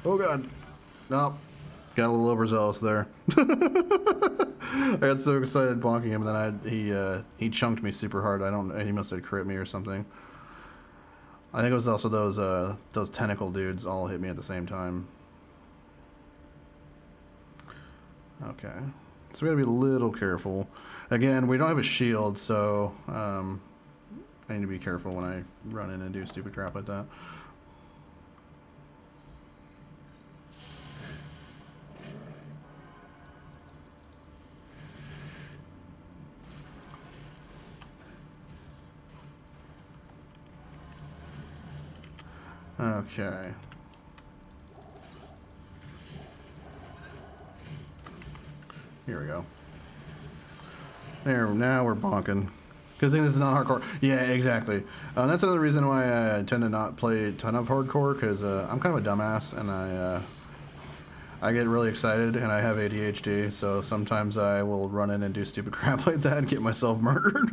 Oh god, nope. Got a little overzealous there. I got so excited bonking him, and then he chunked me super hard. He must have crit me or something. I think it was also those tentacle dudes all hit me at the same time. Okay, so we gotta be a little careful. Again, we don't have a shield, so I need to be careful when I run in and do stupid crap like that. Okay. Here we go. There, now we're bonking. Good thing this is not hardcore. Yeah, exactly. That's another reason why I tend to not play a ton of hardcore, because I'm kind of a dumbass, and I get really excited, and I have ADHD, so sometimes I will run in and do stupid crap like that and get myself murdered.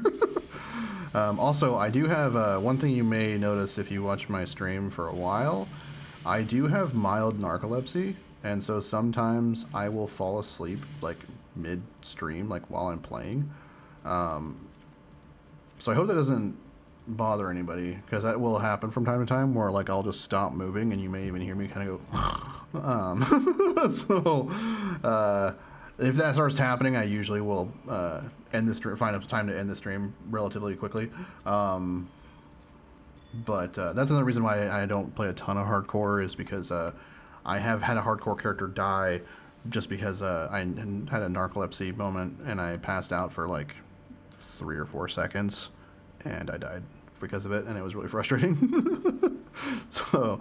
Also, I do have one thing you may notice if you watch my stream for a while. I do have mild narcolepsy, and so sometimes I will fall asleep like mid-stream, like while I'm playing. So I hope that doesn't bother anybody, because that will happen from time to time, where like I'll just stop moving, and you may even hear me kind of go. So if that starts happening, I usually will end the stream, find a time to end the stream relatively quickly. But that's another reason why I don't play a ton of hardcore, is because I have had a hardcore character die just because I had a narcolepsy moment and I passed out for like 3 or 4 seconds and I died because of it, and it was really frustrating. So,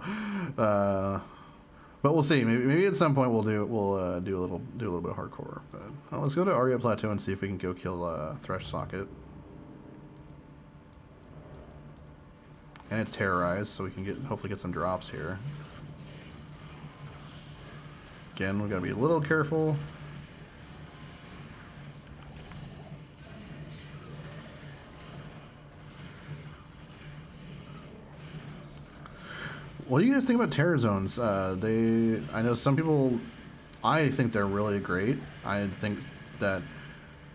but we'll see. Maybe at some point we'll do a little bit of hardcore. But let's go to Aria Plateau and see if we can go kill Thresh Socket. And it's terrorized, so we can hopefully get some drops here. Again, we gotta be a little careful. What do you guys think about terror zones? I know some people I think they're really great. I think that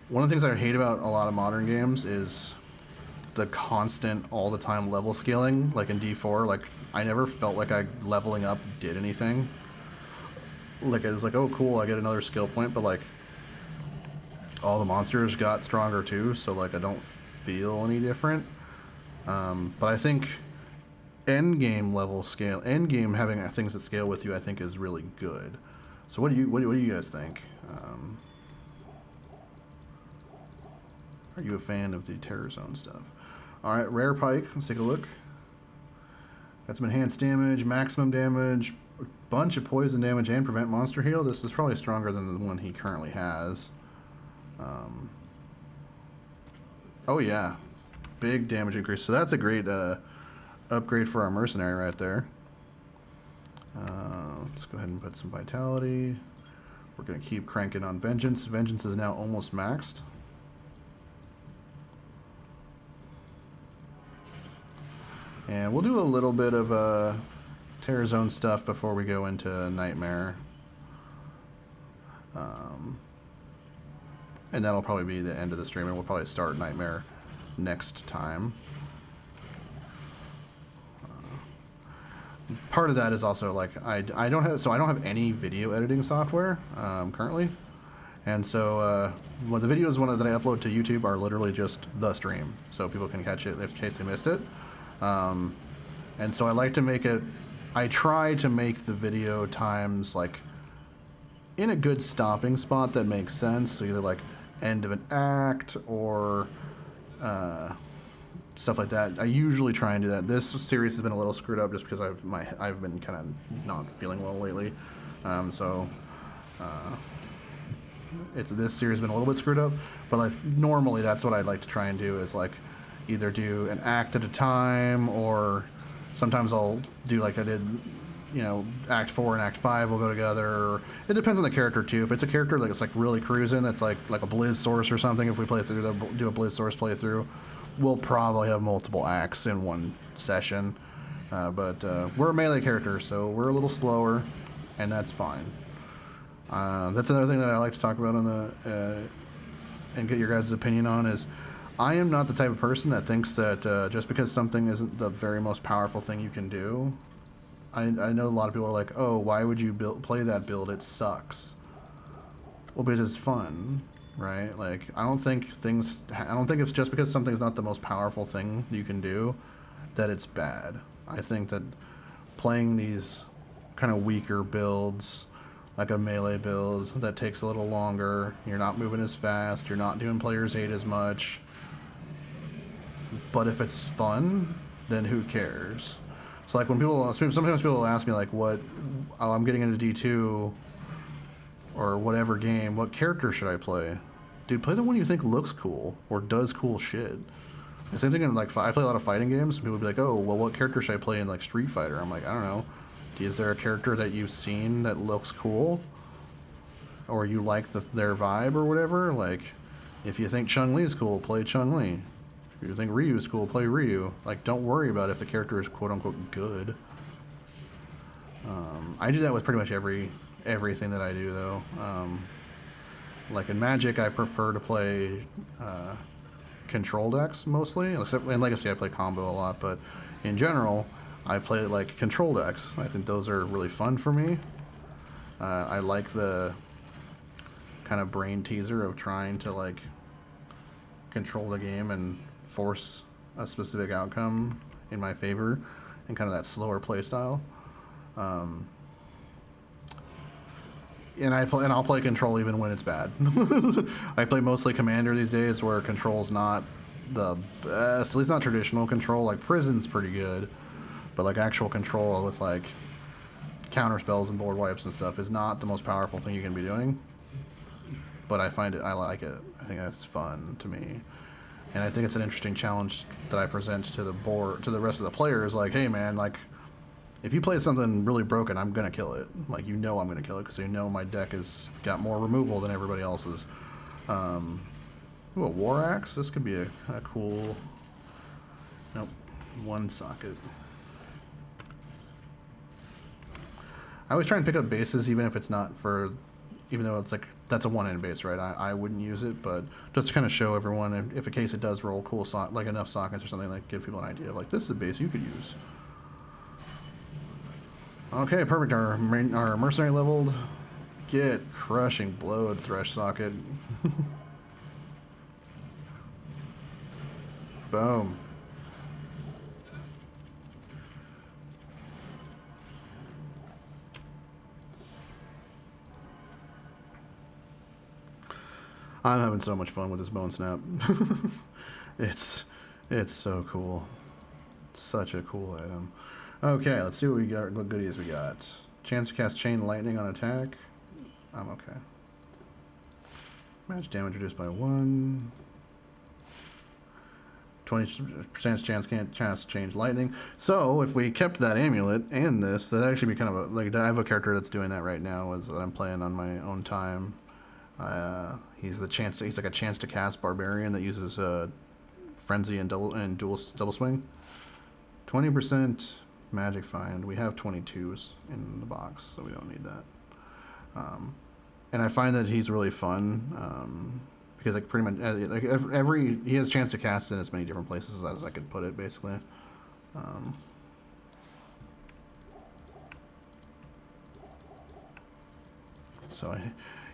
one of the things I hate about a lot of modern games is the constant, all the time level scaling. Like in D4, like I never felt like leveling up did anything. Like it was like, oh cool, I get another skill point, but like all the monsters got stronger too, so like I don't feel any different. But I think end game level scale, end game having things that scale with you, I think is really good. So what do you guys think? Are you a fan of the Terror Zone stuff? All right, rare pike. Let's take a look. Got some enhanced damage, maximum damage, a bunch of poison damage, and prevent monster heal. This is probably stronger than the one he currently has. Oh yeah, big damage increase. So that's a great upgrade for our mercenary right there. Let's go ahead and put some vitality. We're going to keep cranking on Vengeance. Vengeance is now almost maxed. And we'll do a little bit of Terror Zone stuff before we go into Nightmare. And that'll probably be the end of the stream, and we'll probably start Nightmare next time. Part of that is also like I don't have any video editing software currently, and so the videos that I upload to YouTube are literally just the stream, so people can catch it in case they missed it. And so I like to make it. I try to make the video times like in a good stopping spot that makes sense. So either like end of an act or stuff like that. I usually try and do that. This series has been a little screwed up just because I've been kind of not feeling well lately. This series has been a little bit screwed up. But like normally that's what I'd like to try and do is like either do an act at a time, or sometimes I'll do like I did, you know, Act 4 and Act 5 will go together. It depends on the character too. If it's a character like it's like really cruising, that's like a Blizz source or something. If we play through, do a Blizz source playthrough, we'll probably have multiple acts in one session. But we're a melee character, so we're a little slower, and that's fine. That's another thing that I like to talk about on the and get your guys' opinion on is I am not the type of person that thinks that just because something isn't the very most powerful thing you can do. I know a lot of people are like, oh, why would you play that build? It sucks. Well, because it's fun, right? Like, I don't think it's just because something's not the most powerful thing you can do that it's bad. I think that playing these kind of weaker builds, like a melee build that takes a little longer, you're not moving as fast, you're not doing player's aid as much, but if it's fun, then who cares? So like when sometimes people ask me like I'm getting into D2 or whatever game, what character should I play? Dude, play the one you think looks cool or does cool shit. The same thing in like, I play a lot of fighting games, and people would be like, oh, well, what character should I play in like Street Fighter? I'm like, I don't know. Is there a character that you've seen that looks cool? Or you like their vibe or whatever? Like, if you think Chun-Li is cool, play Chun-Li. If you think Ryu is cool, play Ryu. Like, don't worry about if the character is quote-unquote good. I do that with pretty much everything that I do, though. Like in Magic, I prefer to play control decks mostly. Except in Legacy, I play combo a lot, but in general, I play like control decks. I think those are really fun for me. I like the kind of brain teaser of trying to like control the game and force a specific outcome in my favor, and kind of that slower play style. And I'll play control even when it's bad. I play mostly commander these days, where control's not the best. At least not traditional control. Like prison's pretty good, but like actual control with like counter spells and board wipes and stuff is not the most powerful thing you can be doing. But I like it. I think that's fun to me, and I think it's an interesting challenge that I present to the rest of the players. Like, hey man, like, if you play something really broken, I'm gonna kill it. Like, you know I'm gonna kill it because you know my deck has got more removal than everybody else's. Ooh, a War Axe? This could be a cool... Nope. One socket. I always try and pick up bases even if it's not for even though it's like, that's a one-in base, right? I wouldn't use it, but just to kind of show everyone, if in case it does roll cool, like enough sockets or something, like give people an idea of like, this is a base you could use. Okay, perfect. Our mercenary leveled. Get crushing blowed thresh socket. Boom. I'm having so much fun with this Bonesnap. It's so cool. Such a cool item. Okay, let's see what we got. What goodies we got. Chance to cast Chain Lightning on attack. I'm okay. Match damage reduced by 1. 20% chance can't change lightning. So if we kept that amulet and this, that'd actually be kind of a, like, I have a character that's doing that right now, that I'm playing on my own time. He's like a chance to cast barbarian that uses frenzy and dual swing. 20% magic find. We have 22s in the box, so we don't need that. And I find that he's really fun because like pretty much like he has a chance to cast in as many different places as I could put it, basically. So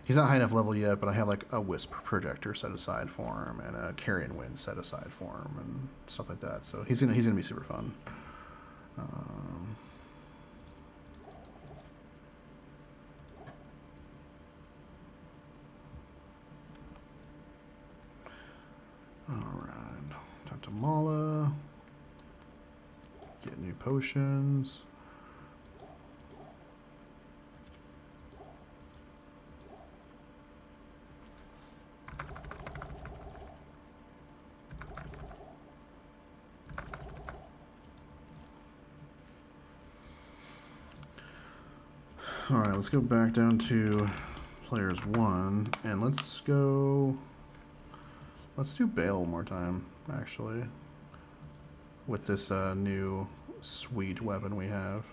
he's not high enough level yet, but I have like a Wisp projector set aside for him and a Carrion Wind set aside for him and stuff like that. So he's gonna be super fun. Alright, talk to Mala. Get new potions. Alright, let's go back down to players 1, and let's do Baal one more time, actually, with this new sweet weapon we have.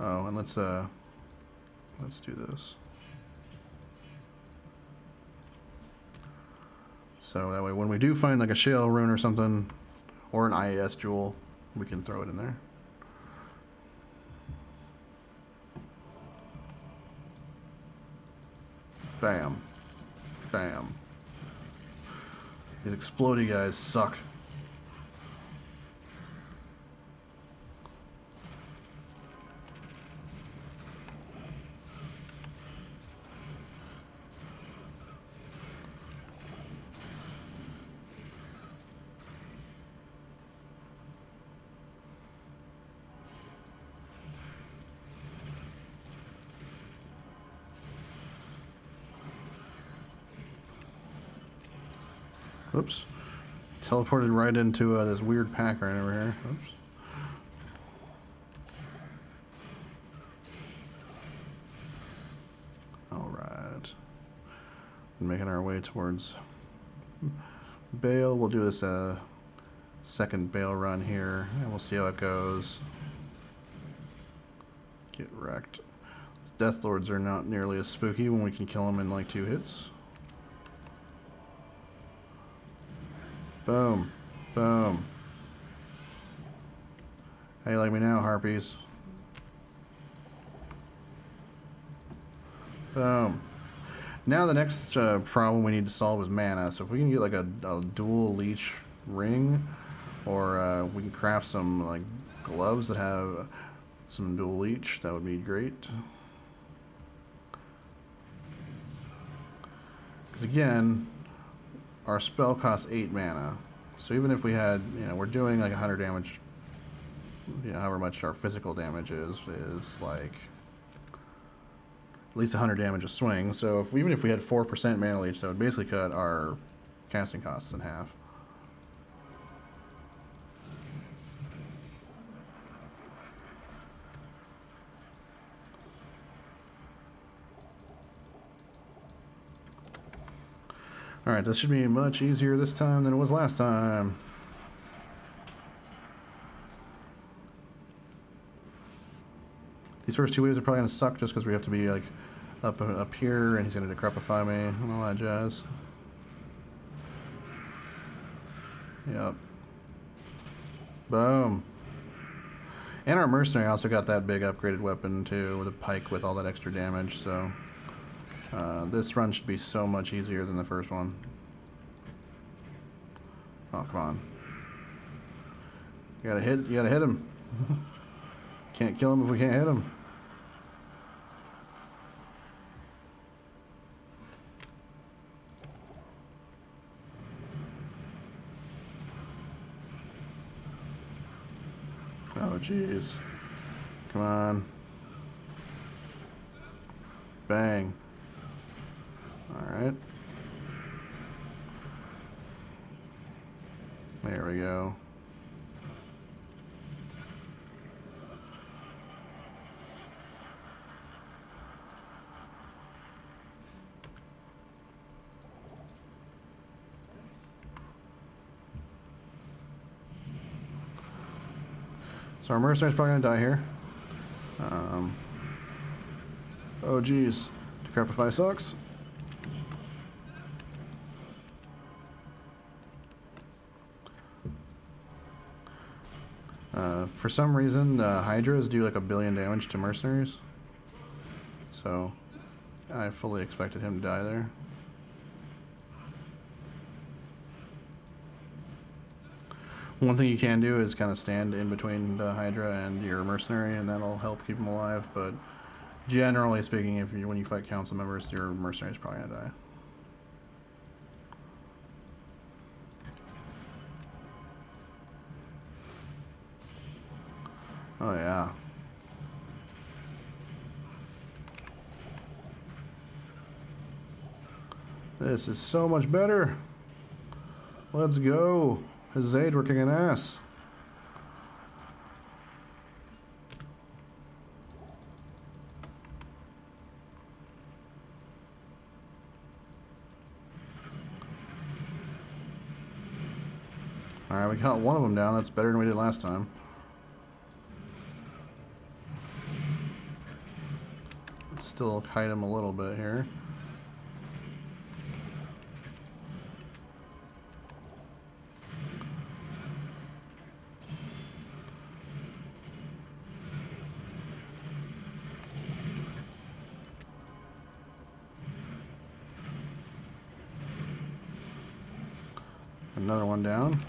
Oh, and let's do this. So that way when we do find like a Shale Rune or something, or an IAS jewel, we can throw it in there. Bam. Bam. These explodey guys suck. Oops. Teleported right into this weird pack right over here. Oops. Alright. Making our way towards Baal. We'll do this second Baal run here, and we'll see how it goes. Get wrecked. Death Lords are not nearly as spooky when we can kill them in like 2 hits. Boom. Boom. How you like me now, Harpies? Boom. Now the next problem we need to solve is mana. So if we can get like a dual leech ring, or we can craft some like gloves that have some dual leech, that would be great. Because again, our spell costs 8 mana. So even if we had, we're doing like 100 damage, however much our physical damage is like at least 100 damage a swing. So even if we had 4% mana leech, that would basically cut our casting costs in half. Alright, this should be much easier this time than it was last time. These first 2 waves are probably going to suck just because we have to be like up here, and he's going to decrepify me and all that jazz. Yep. Boom. And our mercenary also got that big upgraded weapon too, with a pike with all that extra damage, so this run should be so much easier than the first one. Oh, come on. You gotta hit him. Can't kill him if we can't hit him. Oh, jeez. Come on. Bang. Alright. There we go. So our mercenary's probably gonna die here. Oh geez, Decrepify sucks. For some reason, Hydras do like 1 billion damage to mercenaries. So, I fully expected him to die there. One thing you can do is kind of stand in between the Hydra and your mercenary, and that'll help keep them alive, but generally speaking, when you fight council members, your mercenary's probably gonna die. Oh yeah. This is so much better. Let's go. His aid, we're kicking ass. Alright, we got one of them down. That's better than we did last time. Let's still hide him a little bit here. Another one down.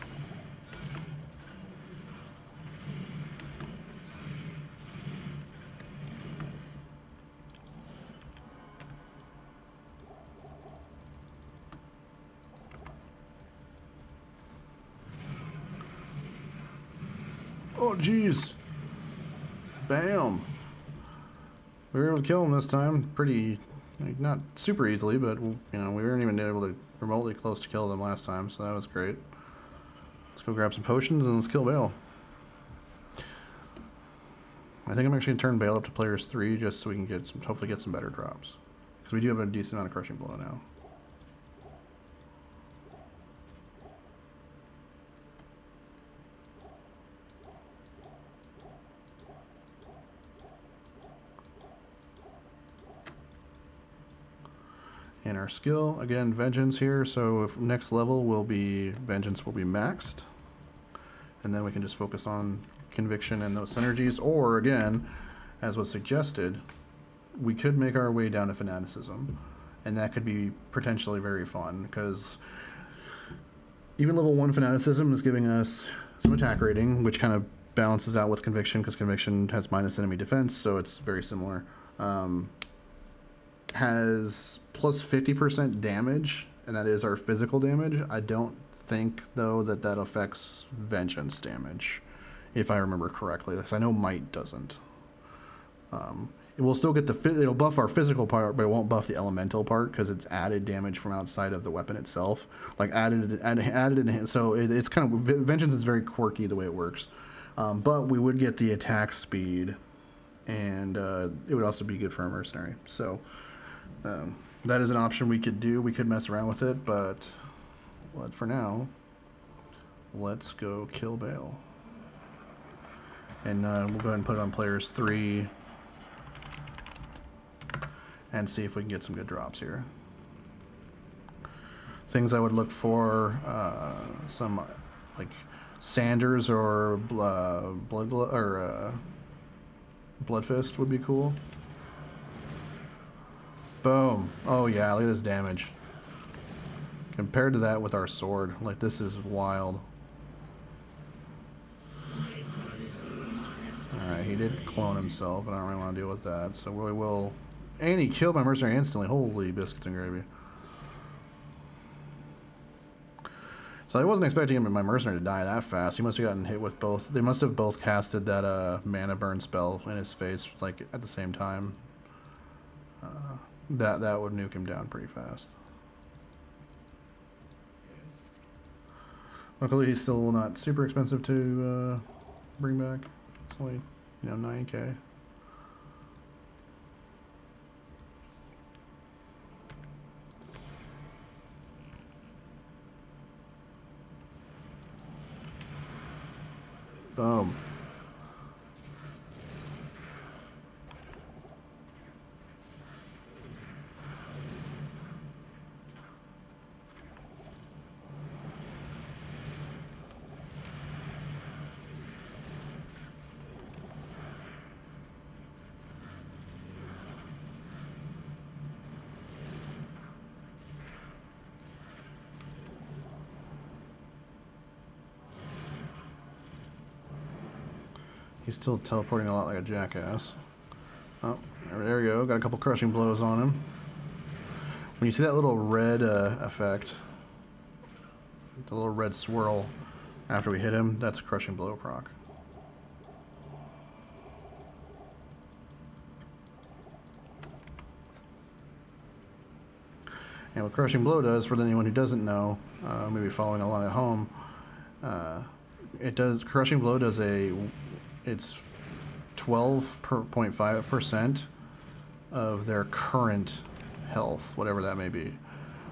Oh, jeez. Bam. We were able to kill him this time. Pretty, not super easily, but, you know, we weren't even able to remotely close to kill them last time, so that was great. Let's go grab some potions and let's kill Baal. I think I'm actually going to turn Baal up to players 3 just so we can get some, hopefully get some better drops. Because we do have a decent amount of crushing blow now. And our skill, again, Vengeance here, so if next level will be, Vengeance will be maxed. And then we can just focus on Conviction and those synergies, or again, as was suggested, we could make our way down to Fanaticism. And that could be potentially very fun, because even level 1 Fanaticism is giving us some attack rating, which kind of balances out with Conviction, because Conviction has minus enemy defense, so it's very similar. Has plus 50% damage, and that is our physical damage. I don't think, though, that that affects Vengeance damage, if I remember correctly, because I know Might doesn't. It will still get it'll buff our physical part, but it won't buff the elemental part, because it's added damage from outside of the weapon itself. Like, added in, so it's kind of, Vengeance is very quirky the way it works. But we would get the attack speed, and it would also be good for a mercenary. So, that is an option we could do. We could mess around with it, but for now, let's go kill Baal. And we'll go ahead and put it on players 3 and see if we can get some good drops here. Things I would look for, some like Sanders or Bloodfist would be cool. Boom. Oh yeah, look at this damage. Compared to that with our sword, like this is wild. Alright, he did clone himself, and I don't really want to deal with that, so we will... And he killed my mercenary instantly. Holy biscuits and gravy. So I wasn't expecting my mercenary to die that fast. He must have gotten hit with both. They must have both casted that mana burn spell in his face, like at the same time. That would nuke him down pretty fast. Luckily, he's still not super expensive to bring back. It's only, 9k. Boom. He's still teleporting a lot like a jackass. Oh, there we go. Got a couple crushing blows on him. When you see that little red effect, the little red swirl after we hit him, that's a crushing blow proc. And what crushing blow does, for anyone who doesn't know, maybe following along at home, crushing blow does it's 12.5% of their current health, whatever that may be.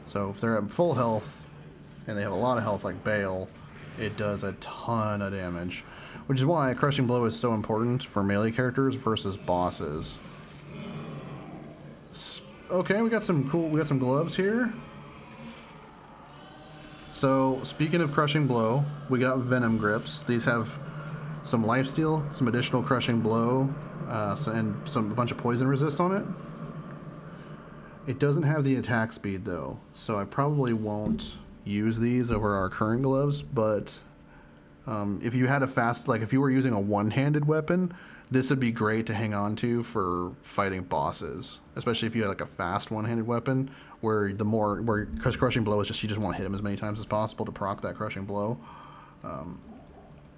So if they're at full health and they have a lot of health like Baal, it does a ton of damage, which is why crushing blow is so important for melee characters versus bosses. Okay, we got some gloves here. So speaking of crushing blow, we got venom grips. These have some lifesteal, some additional crushing blow, and a bunch of poison resist on it. It doesn't have the attack speed though, so I probably won't use these over our current gloves, but if you had if you were using a one-handed weapon, this would be great to hang on to for fighting bosses, especially if you had like a fast one-handed weapon where crushing blow is just, you just want to hit him as many times as possible to proc that crushing blow.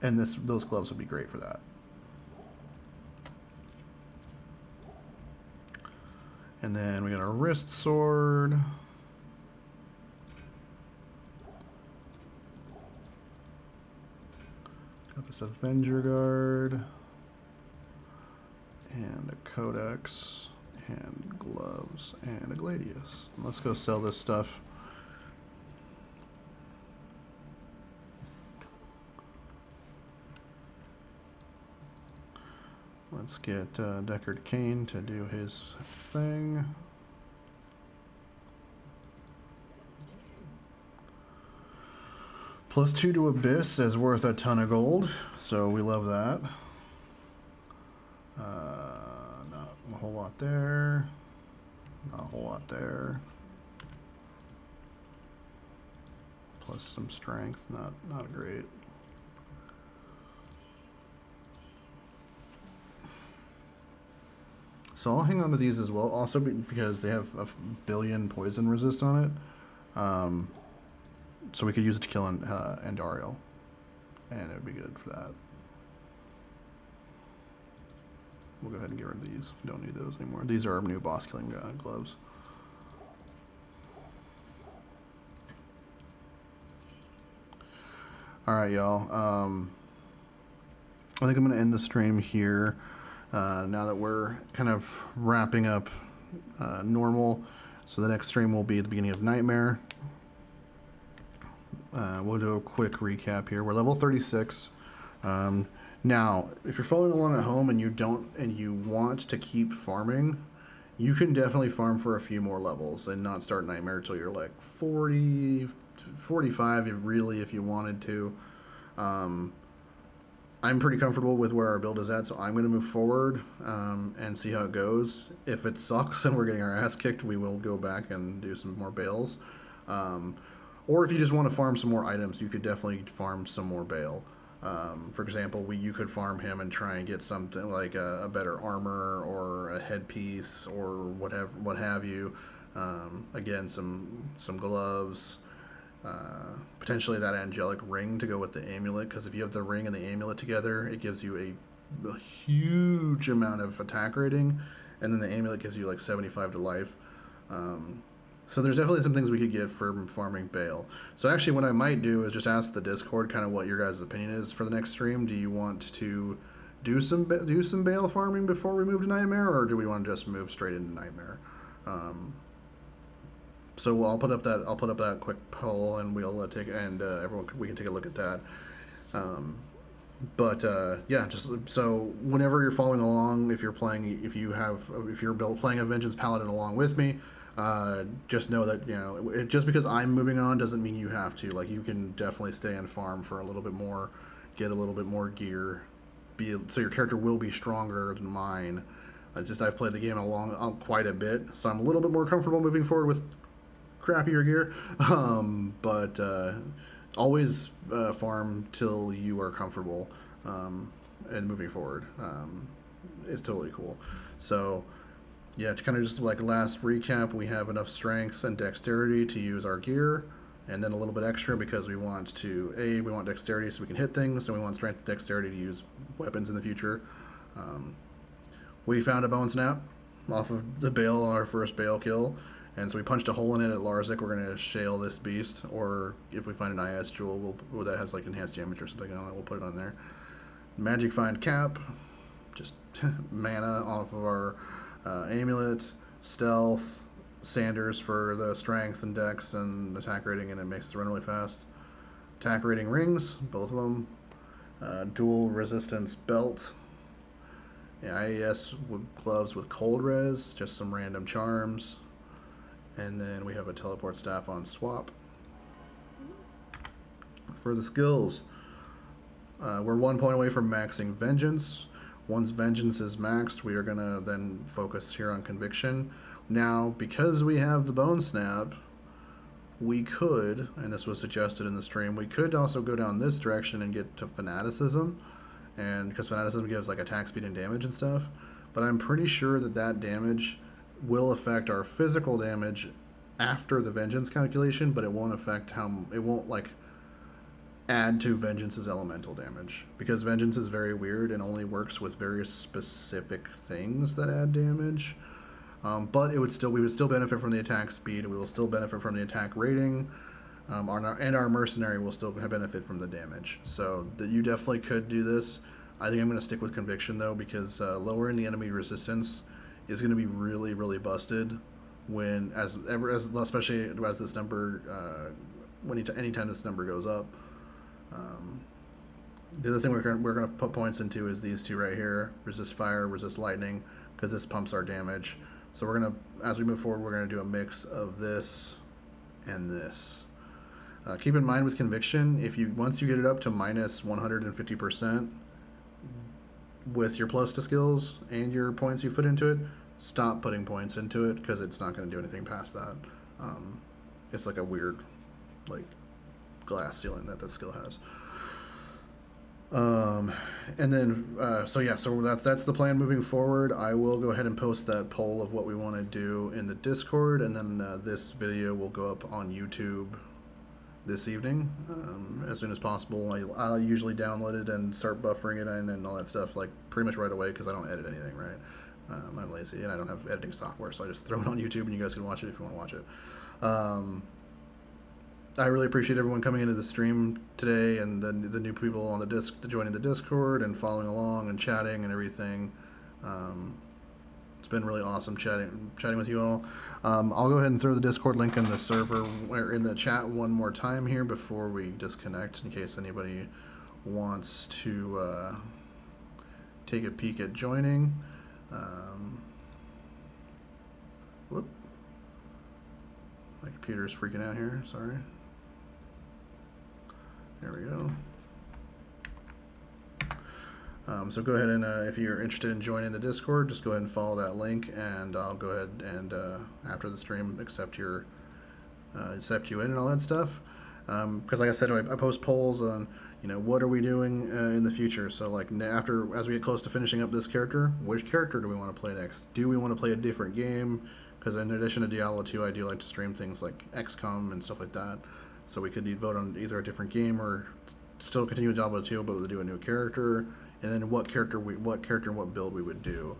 And those gloves would be great for that. And then we got our wrist sword. Got this Avenger Guard. And a Codex. And gloves. And a Gladius. Let's go sell this stuff. Let's get Deckard Cain to do his thing. +2 to Abyss is worth a ton of gold, so we love that. Not a whole lot there. Not a whole lot there. Plus some strength, not great. So I'll hang on to these as well, also because they have a billion poison resist on it. So we could use it to kill Andariel, and it would be good for that. We'll go ahead and get rid of these. We don't need those anymore. These are our new boss killing gloves. Alright, y'all. I think I'm going to end the stream here. Now that we're kind of wrapping up normal. So the next stream will be at the beginning of Nightmare. We'll do a quick recap here. We're level 36. Now, if you're following along at home and you want to keep farming, you can definitely farm for a few more levels and not start Nightmare till you're like 40, 45 if you wanted to. I'm pretty comfortable with where our build is at, so I'm going to move forward and see how it goes. If it sucks and we're getting our ass kicked, we will go back and do some more bales. Or if you just want to farm some more items, you could definitely farm some more Baal. For example, you could farm him and try and get something like a better armor or a headpiece or what have you. Again, some gloves. Potentially that angelic ring to go with the amulet, because if you have the ring and the amulet together, it gives you a huge amount of attack rating, and then the amulet gives you like 75 to life. So there's definitely some things we could get from farming Baal. So actually what I might do is just ask the Discord kind of what your guys' opinion is for the next stream. Do you want to do some Baal farming before we move to Nightmare, or do we want to just move straight into Nightmare? So I'll put up that quick poll, and we'll take everyone we can take a look at that. Yeah, just so whenever you're following along, if you're playing a Vengeance Paladin along with me, just know that just because I'm moving on doesn't mean you have to. Like, you can definitely stay and farm for a little bit more, get a little bit more gear, so your character will be stronger than mine. It's just I've played the game quite a bit, so I'm a little bit more comfortable moving forward with crappier gear, but always farm till you are comfortable, and moving forward is totally cool. So yeah, to kind of just like last recap, we have enough strength and dexterity to use our gear, and then a little bit extra because we want dexterity so we can hit things, and we want strength and dexterity to use weapons in the future. We found a Bonesnap off of the Baal, our first Baal kill. And so we punched a hole in it at Larzik. We're going to shale this beast, or if we find an IS jewel that has like enhanced damage or something on it, we'll put it on there. Magic Find Cap, just mana off of our amulet, stealth, Sanders for the strength and dex and attack rating, and it makes us run really fast. Attack rating rings, both of them. Dual resistance belt. IES gloves with cold res, just some random charms. And then we have a teleport staff on swap. For the skills, we're 1 point away from maxing Vengeance. Once Vengeance is maxed, we are going to then focus here on Conviction. Now, because we have the Bonesnap, we could, and this was suggested in the stream, we could also go down this direction and get to Fanaticism, and because Fanaticism gives like attack speed and damage and stuff. But I'm pretty sure that damage will affect our physical damage after the Vengeance calculation, but it won't affect add to Vengeance's elemental damage, because Vengeance is very weird and only works with very specific things that add damage. But we would still benefit from the attack speed. We will still benefit from the attack rating, and our mercenary will still benefit from the damage. So you definitely could do this. I think I'm going to stick with Conviction though, because lowering the enemy resistance is going to be really, really busted especially as this number anytime this number goes up. The other thing we're going to put points into is these two right here: resist fire, resist lightning, because this pumps our damage. So we're going to, as we move forward, we're going to do a mix of this and this. Keep in mind with Conviction, once you get it up to minus 150% with your plus to skills and your points you put into it, stop putting points into it, because it's not going to do anything past that. It's like a weird glass ceiling that skill has. And then so that's the plan moving forward. I will go ahead and post that poll of what we want to do in the Discord, and then this video will go up on YouTube this evening as soon as possible. I'll usually download it and start buffering it and all that stuff pretty much right away, because I don't edit anything, right? I'm lazy and I don't have editing software, so I just throw it on YouTube and you guys can watch it if you want to watch it. I really appreciate everyone coming into the stream today, and the new people on joining the Discord and following along and chatting and everything. It's been really awesome chatting with you all. I'll go ahead and throw the Discord link in the server or in the chat one more time here before we disconnect, in case anybody wants to take a peek at joining. My computer's freaking out here. Sorry. There we go. So go ahead and if you're interested in joining the Discord, just go ahead and follow that link, and I'll go ahead and after the stream accept you in and all that stuff. Because like I said, I post polls on what are we doing in the future. So like as we get close to finishing up this character, which character do we want to play next? Do we want to play a different game? Because in addition to Diablo 2, I do like to stream things like XCOM and stuff like that. So we could vote on either a different game or still continue with Diablo 2, but we'll do a new character, and then what character and what build we would do.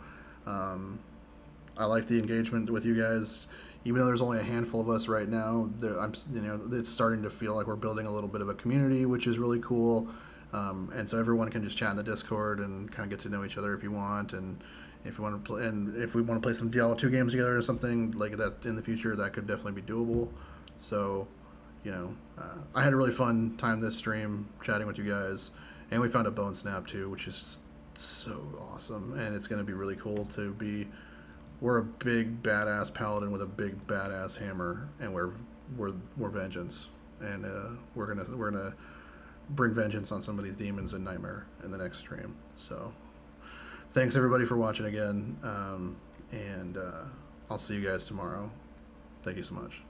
I like the engagement with you guys, even though there's only a handful of us right now. It's starting to feel like we're building a little bit of a community, which is really cool. And so everyone can just chat in the Discord and kind of get to know each other if you want, and if we want to play some Diablo 2 games together or something like that in the future, that could definitely be doable. So. I had a really fun time this stream chatting with you guys, and we found a Bonesnap too, which is so awesome, and it's going to be really cool to be. We're a big badass paladin with a big badass hammer, and we're vengeance, and we're gonna bring vengeance on some of these demons in Nightmare in the next stream. So, thanks everybody for watching again, and I'll see you guys tomorrow. Thank you so much.